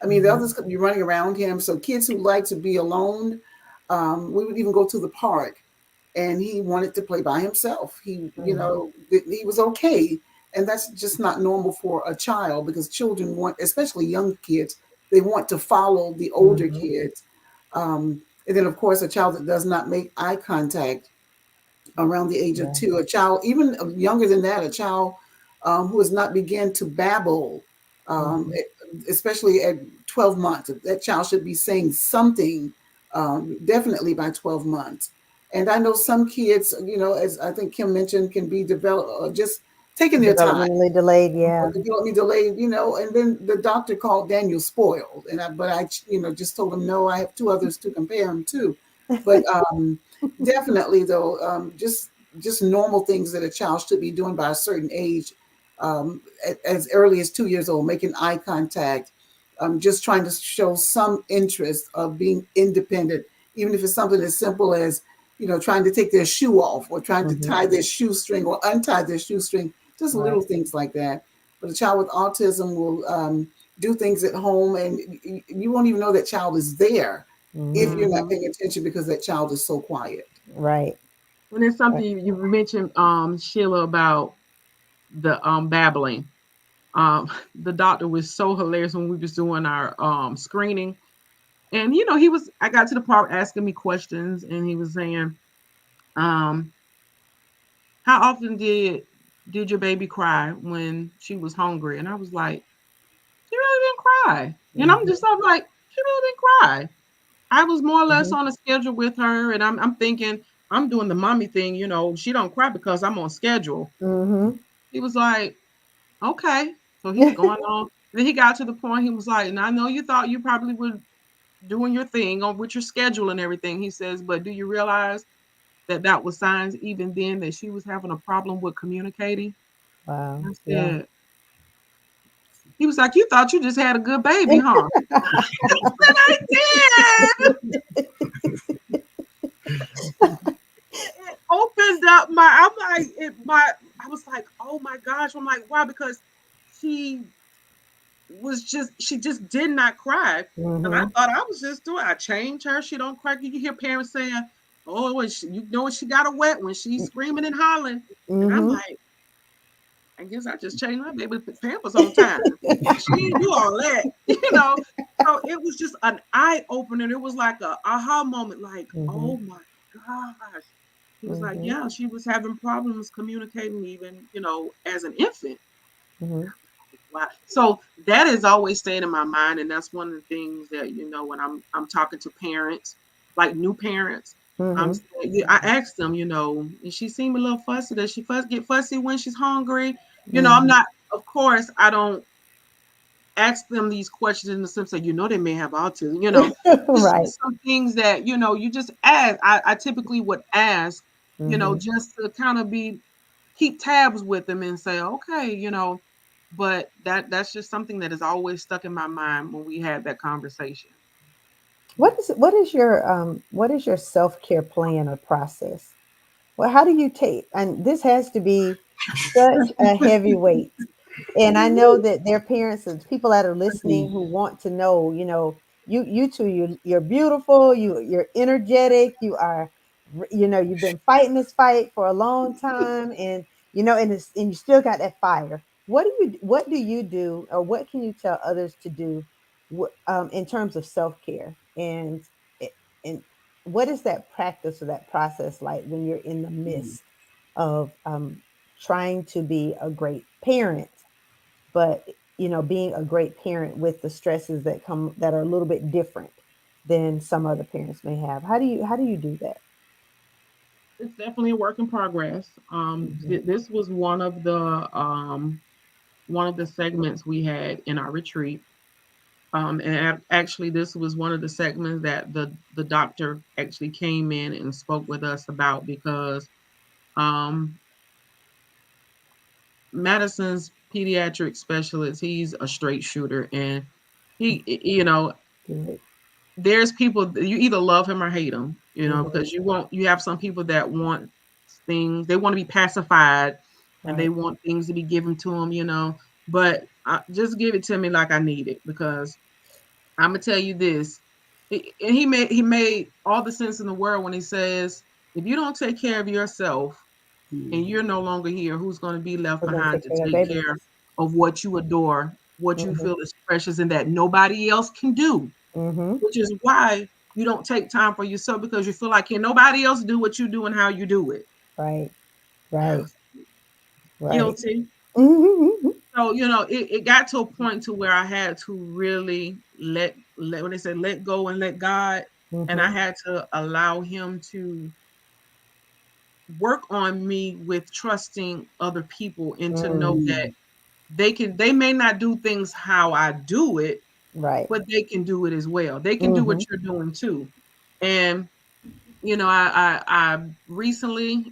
I mean, the others could be running around him. So kids who like to be alone, we would even go to the park, and he wanted to play by himself. He was okay. And that's just not normal for a child because children want, especially young kids, they want to follow the older kids. And then, of course, a child that does not make eye contact around the age of 2, a child, even younger than that, a child who has not begun to babble, especially at 12 months. That child should be saying something definitely by 12 months. And I know some kids, as I think Kim mentioned, can be developed, just taking their time. Developmentally delayed, yeah. Developmentally delayed, and then the doctor called Daniel spoiled. But I just told him, no, I have 2 others to compare him to. But definitely, though, just normal things that a child should be doing by a certain age, as early as 2 years old, making eye contact, just trying to show some interest of being independent, even if it's something as simple as, trying to take their shoe off or trying to tie their shoestring or untie their shoestring, just little things like that. But a child with autism will do things at home and you won't even know that child is there if you're not paying attention because that child is so quiet. Right. And there's something you mentioned, Sheila, about the babbling. The doctor was so hilarious when we was doing our screening. And I got to the part asking me questions, and he was saying, how often did your baby cry when she was hungry? And I was like, she really didn't cry. And I'm like, she really didn't cry. I was more or less on a schedule with her, and I'm thinking I'm doing the mommy thing, she don't cry because I'm on schedule. He was like, okay. So he's going on. Then he got to the point, he was like, and I know you thought you probably were doing your thing on with your schedule and everything. He says, but do you realize that was signs even then that she was having a problem with communicating? Wow. I said, he was like, you thought you just had a good baby, huh? I did. It opened up I was like, oh my gosh. I'm like, wow, because she just did not cry. And I thought I was just I changed her. She don't cry. You hear parents saying, oh, when she got a wet when she's screaming and hollering. And I'm like, I guess I just changed my baby pampers on time. She didn't do all that, you know. So it was just an eye opener. It was like a aha moment, like, Mm-hmm. oh my gosh. He was like, Mm-hmm. yeah, she was having problems communicating even, as an infant. Mm-hmm. Wow. So that is always staying in my mind. And that's one of the things that, when I'm talking to parents, like new parents, I'm Mm-hmm. saying, yeah, I ask them, and she seem a little fussy. Does she get fussy when she's hungry? I'm Mm-hmm. not, of course, I don't ask them these questions in the sense that, they may have autism, Right. just some things that, you just ask. I typically would ask, Mm-hmm. just to kind of keep tabs with them and say, okay, but that's just something that is always stuck in my mind when we had that conversation. What is your self-care plan or process? Well, how do you take, and this has to be such a heavy weight. And I know that there are parents and people that are listening who want to know, you two, you're beautiful, you're energetic, you've been fighting this fight for a long time, and and you still got that fire. What do you do, or what can you tell others to do, in terms of self-care, and what is that practice or that process like when you're in the midst of trying to be a great parent, but being a great parent with the stresses that come that are a little bit different than some other parents may have? How do you do that? It's definitely a work in progress. Hmm. This was one of the segments we had in our retreat. And actually, this was one of the segments that the doctor actually came in and spoke with us about, because um, Madison's pediatric specialist, he's a straight shooter, and he, Good. there's people you either love him or hate him, Hmm. because you have some people that want things, they want to be pacified, and they Right. want things to be given to them, but just give it to me like I need it, because I'm gonna tell you this. And he made all the sense in the world when he says, if you don't take care of yourself and you're no longer here, who's going to be left We're gonna behind take to care of take baby. care of what you adore, what you Hmm. feel is precious and that nobody else can do? Hmm. Which is why you don't take time for yourself, because you feel like, can nobody else do what you do and how you do it? Right. Right. Right. Guilty. Hmm. So, it got to a point to where I had to really let when they say let go and let God, and I Hmm. had to allow him to work on me with trusting other people, and to know Mm. that they may not do things how I do it, Right. but they can do it as well. They can do what Hmm. you're doing too. And I recently,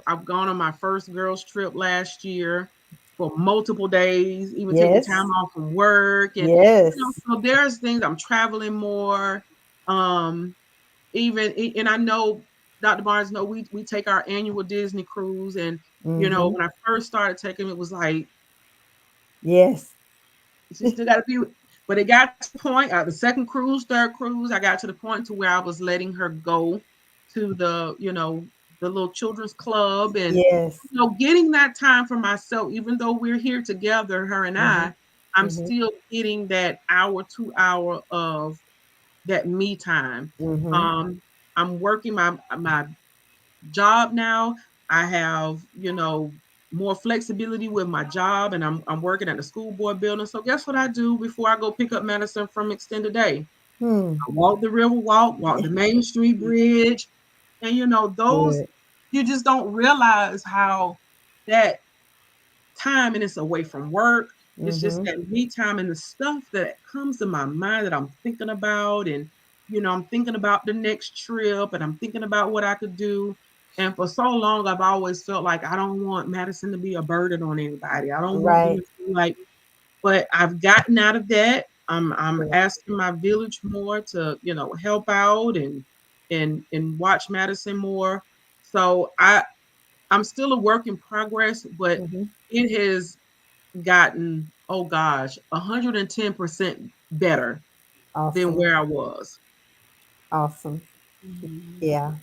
I've gone on my first girls trip last year for multiple days, even taking time Yes. off from work, and Yes. so there's things, I'm traveling more. Um, and I know Dr. Barnes know we take our annual Disney cruise, and Hmm. when I first started taking it was like, Yes. she still got to be. But it got to the point. The second cruise, third cruise, I got to the point to where I was letting her go to the little children's club, and Yes. getting that time for myself. Even though we're here together, her and Hmm. I'm Hmm. still getting that hour, 2 hour of that me time. Hmm. Um, I'm working my job now. I have, more flexibility with my job, and I'm working at the school board building. So guess what I do before I go pick up Madison from extended day? Hmm. I walk the river walk the Main Street Bridge. And those, Good. you just don't realize how that time, and it's away from work. It's just Hmm. that me time and the stuff that comes to my mind that I'm thinking about. And, I'm thinking about the next trip, and I'm thinking about what I could do. And for so long, I've always felt like I don't want Madison to be a burden on anybody. I don't want them Right. to feel like, but I've gotten out of that. I'm Good. asking my village more to, help out and watch Madison more. So I'm still a work in progress, but Hmm. it has gotten, oh gosh, 110% better than Awesome. where I was. Awesome. Mhm. Yeah.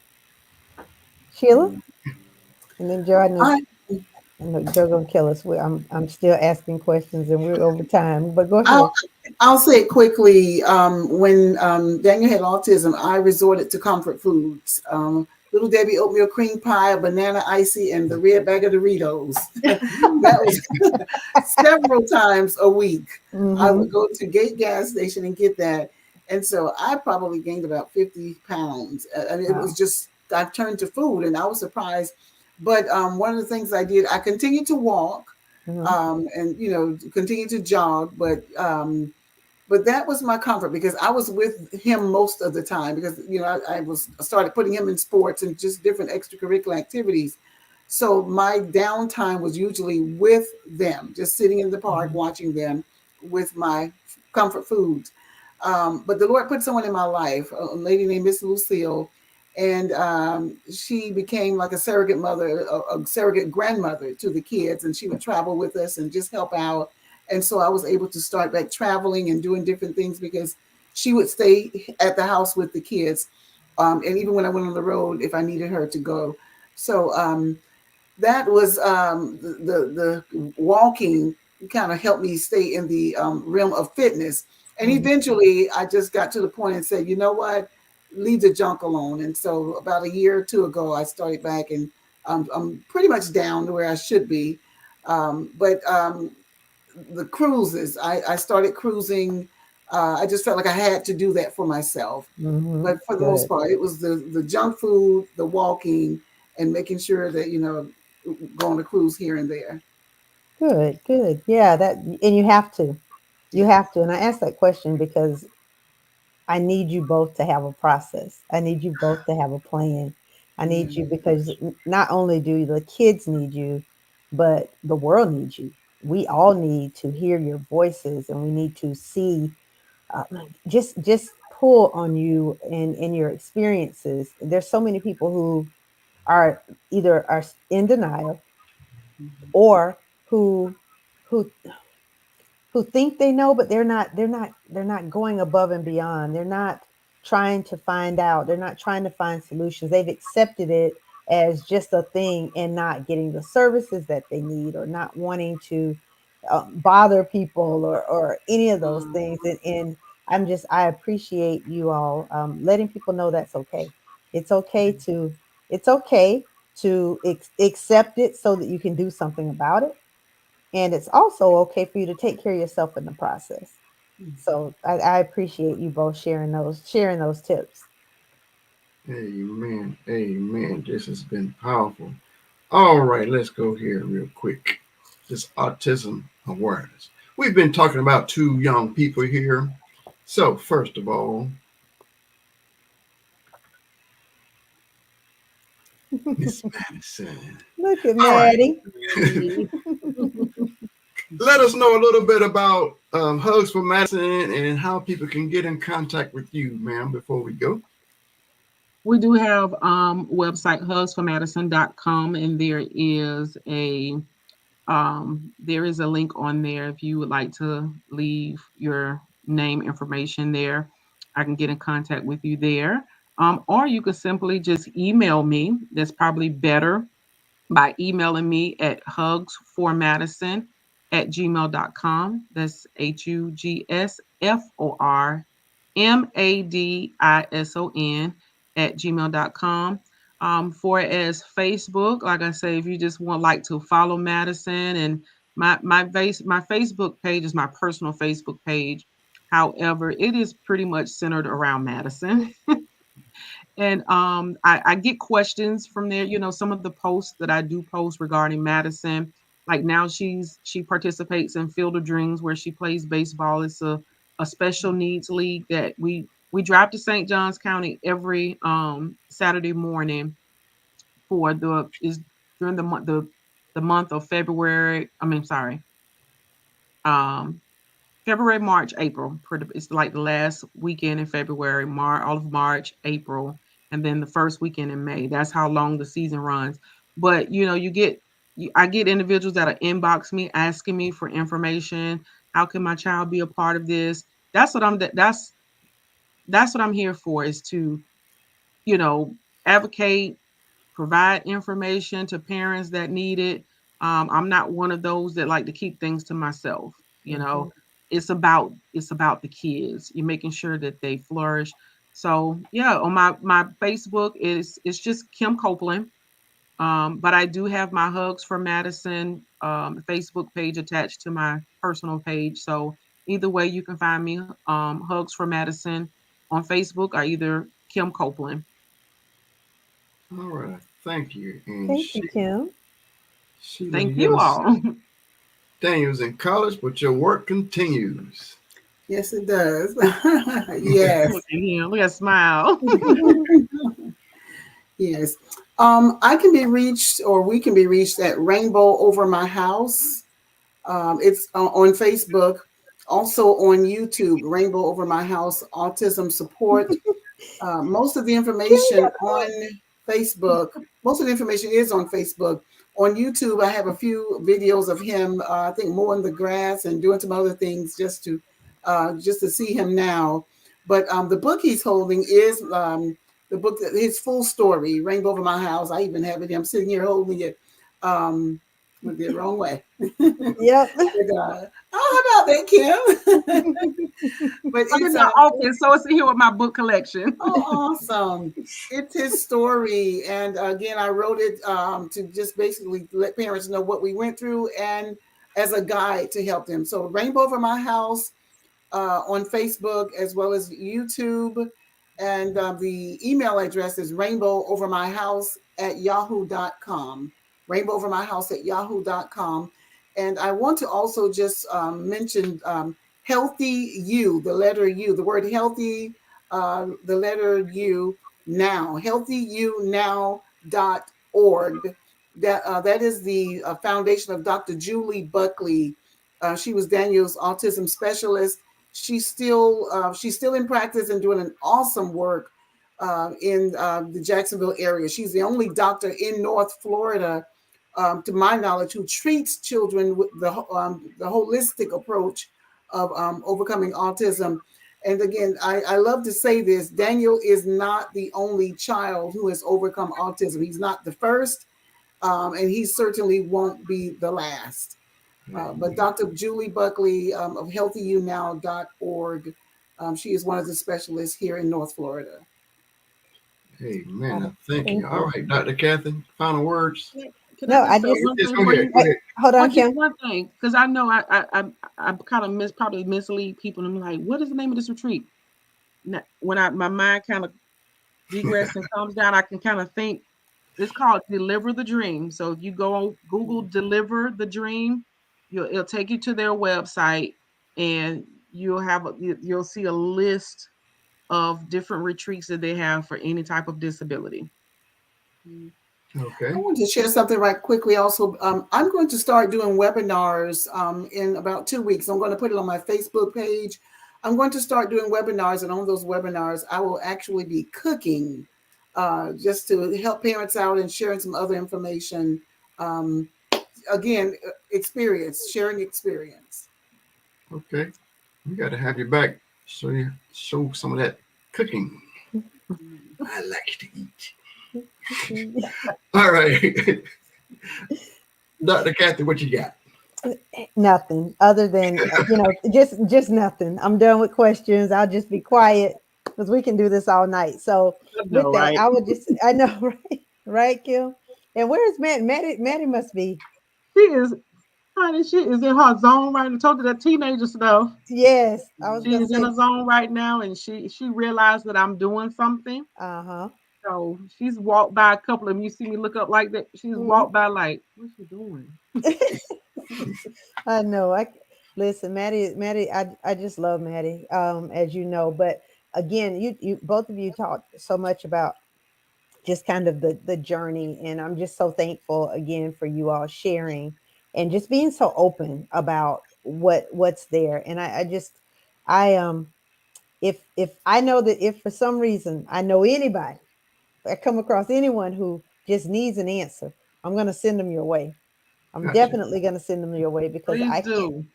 Sheila, and then Jordan is. I And look, Joe gonna kill us. I'm still asking questions, and we're over time. But go I'll, ahead. I'll say it quickly. When Daniel had autism, I resorted to comfort foods. Little Debbie oatmeal cream pie, a banana icy, and the red bag of Doritos. That was several times a week. I Mm-hmm. would go to Gate gas station and get that. And so I probably gained about 50 pounds. I mean, it was Wow. just, I turned to food and I was surprised. But one of the things I did, I continued to walk Mm-hmm. and, continue to jog. But that was my comfort because I was with him most of the time because, I started putting him in sports and just different extracurricular activities. So my downtime was usually with them, just sitting in the park Mm-hmm. watching them with my comfort foods. But the Lord put someone in my life, a lady named Miss Lucille, and she became like a surrogate mother, a surrogate grandmother to the kids, and she would travel with us and just help out. And so I was able to start back traveling and doing different things because she would stay at the house with the kids, and even when I went on the road, if I needed her to go. So that was the walking kind of helped me stay in the realm of fitness. And Mm-hmm. eventually, I just got to the point and said, you know what, leave the junk alone. And so, about a year or two ago, I started back, and I'm pretty much down to where I should be. But the cruises, I started cruising. I just felt like I had to do that for myself. Mm-hmm. But for the most Good. part, it was the junk food, the walking, and making sure that go on a cruise here and there. Good. Good. Yeah. That and you have to. You Yes. have to. And I asked that question because I need you both to have a process. I need you both to have a plan. I need Yeah. you because not only do the kids need you, but the world needs you. We all need to hear your voices, and we need to see, uh, just pull on you and in your experiences. There's so many people who are either are in denial or who who who think they know, but they're not going above and beyond. They're not trying to find out. They're not trying to find solutions. They've accepted it as just a thing and not getting the services that they need, or not wanting to bother people, or any of those Mm. things. And I appreciate you all letting people know that's okay. It's okay to it's okay to accept it so that you can do something about it, and it's also okay for you to take care of yourself in the process. So I appreciate you both sharing those tips. Amen. Amen. This has been powerful. All right, let's go here real quick. This autism awareness. We've been talking about two young people here. So, first of all, Miss Madison. Look at All right. Maddie. Let us know a little bit about Hugs for Madison and how people can get in contact with you, ma'am, before we go. We do have website hugsformadison.com, and there is a link on there if you would like to leave your name information there. I can get in contact with you there. Or you could simply just email me. That's probably better, by emailing me at hugsformadison@gmail.com. That's hugsformadison @gmail.com. For as Facebook, like I say, if you just want like to follow Madison, and my Facebook page is my personal Facebook page. However, it is pretty much centered around Madison. And I get questions from there. Some of the posts that I do post regarding Madison, like now she participates in Field of Dreams, where she plays baseball. It's a special needs league that we drive to St. Johns County every Saturday morning for the is during the month of February. I mean, sorry, um, February, March, April. It's like the last weekend in February, all of March, April, and then the first weekend in May. That's how long the season runs. But I get individuals that are inbox me asking me for information. How can my child be a part of this? That's what I'm. That's what I'm here for. Is to you know advocate, provide information to parents that need it. I'm not one of those that like to keep things to myself. You know, Mhm. it's about the kids. You're making sure that they flourish. So yeah, on my Facebook is it's just Kim Copeland. But I do have my Hugs for Madison Facebook page attached to my personal page. So either way, you can find me Hugs for Madison on Facebook or either Kim Copeland. All right. Thank you. And Thank you, Kim. Sheila Thank you Hillis, all. Daniel's in college, but your work continues. Yes, it does. Yes. Look at him. Look at that smile. Yes. I can be reached, or we can be reached at Rainbow Over My House. It's on Facebook, also on YouTube, Rainbow Over My House Autism Support. Most of the information on Facebook, most of the information is on Facebook. On YouTube, I have a few videos of him, I think mowing the grass and doing some other things just to see him now. But the book he's holding is the book that his full story, Rainbow Over My House. I even have it. I'm sitting here holding it. Went the wrong way. Yep. But, oh, how about that, Kim? But I'm in it's my office, so it's here with my book collection. oh, awesome. It's his story. And again, I wrote it to just basically let parents know what we went through and as a guide to help them. So, Rainbow Over My House on Facebook as well as YouTube. And the email address is rainbowovermyhouse@yahoo.com. Rainbowovermyhouse@yahoo.com. And I want to also just mention Healthy You, the letter U, the word healthy, the letter U now, healthyounow.org. That is the foundation of Dr. Julie Buckley. She was Daniel's autism specialist. She's still in practice and doing an awesome work in the Jacksonville area. She's the only doctor in North Florida, to my knowledge, who treats children with the holistic approach of overcoming autism. And again, I love to say this: Daniel is not the only child who has overcome autism. He's not the first, and he certainly won't be the last. But Dr. Julie Buckley of healthyounow.org, she is one of the specialists here in North Florida. Amen. Thank Thank you. All you. right, Dr. Kathy, final words. Can I No, I just say just one Yes, thing go for ahead. you? Go wait, ahead. hold on, Well, just Kim. one thing, because I know I probably mislead people and I'm like, what is the name of this retreat? When my mind kind of degress and comes down, I can kind of think it's called Deliver the Dream. So if you go on Google Deliver the Dream, it'll take you to their website and you'll see a list of different retreats that they have for any type of disability. I Okay. want to share something right quickly also. I'm going to start doing webinars in about 2 weeks. I'm going to put it on my Facebook page. I'm going to start doing webinars, and on those webinars, I will actually be cooking just to help parents out and sharing some other information. Um, Again, experience, sharing experience. Okay. We got to have you back so you show some of that cooking. I like to eat. All right. Dr. Kathy, what you got? Nothing other than just nothing. I'm done with questions. I'll just be quiet because we can do this all night. So I with know, that, right? I know, right, right, Kim. And where's Matt? Maddie must be. She is, honey, she is in her zone right now. I told you that teenager stuff. Yes, I was She gonna is in say. a zone right now, and she realized that I'm doing something. Uh So she's walked by a couple of them. You see me look up like that. She's huh. walked by like, what's she doing? I know. Listen, Maddie. I just love Maddie, as you know. But again, you both of you talked so much about just kind of the journey, and I'm just so thankful again for you all sharing and just being so open about what's there. And I just I if I know that if for some reason I know anybody, I come across anyone who just needs an answer, I'm going to send them your way. I'm Gotcha. definitely going to send them your way because Please do.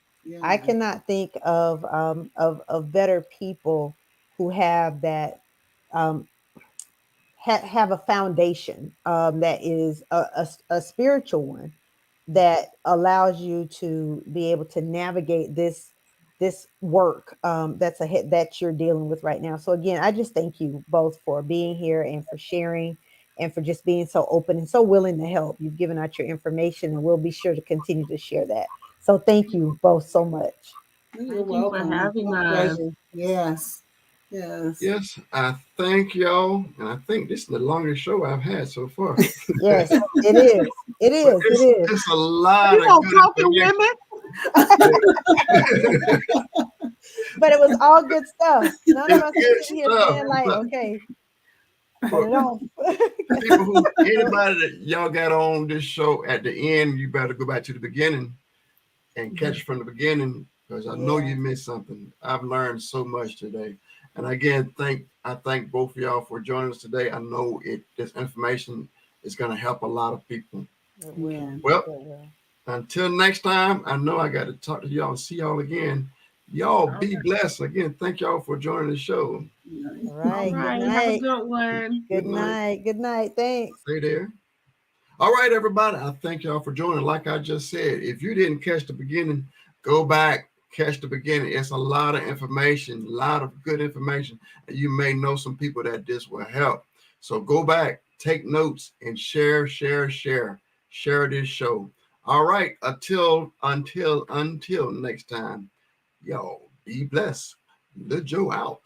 I Yeah. cannot think of better people who have that um, have a foundation that is a spiritual one, that allows you to be able to navigate this work that's ahead that you're dealing with right now. So again, I just thank you both for being here and for sharing and for just being so open and so willing to help. You've given out your information, and we'll be sure to continue to share that. So thank you both so much. You're Thank you for welcome. having My us. pleasure. Yes. Yes. Yes, I thank y'all, and I think this is the longest show I've had so far. Yes, it is. It But is. It is. it's a lot You of know, good talking information. women. But it was all good stuff. None of It's us are good sitting here stuff. saying like, But okay, cut for it off. people anybody that y'all got on this show at the end, you better go back to the beginning and catch from the beginning, because I know Yeah. you missed something. I've learned so much today. And again, I thank both of y'all for joining us today. I know this information is going to help a lot of people. It will. Yeah. Well, It will. until next time, I know I got to talk to y'all and see y'all again. Y'all be blessed. Again, thank y'all for joining the show. All All right. Good right. Have a night. good one. Good Good night. night. Good night. Thanks. Stay there. All right, everybody. I thank y'all for joining. Like I just said, if you didn't catch the beginning, go back, catch the beginning. It's a lot of information, a lot of good information. And you may know some people that this will help. So go back, take notes, and share this show. All right. Until next time, y'all be blessed. Lil Joe out.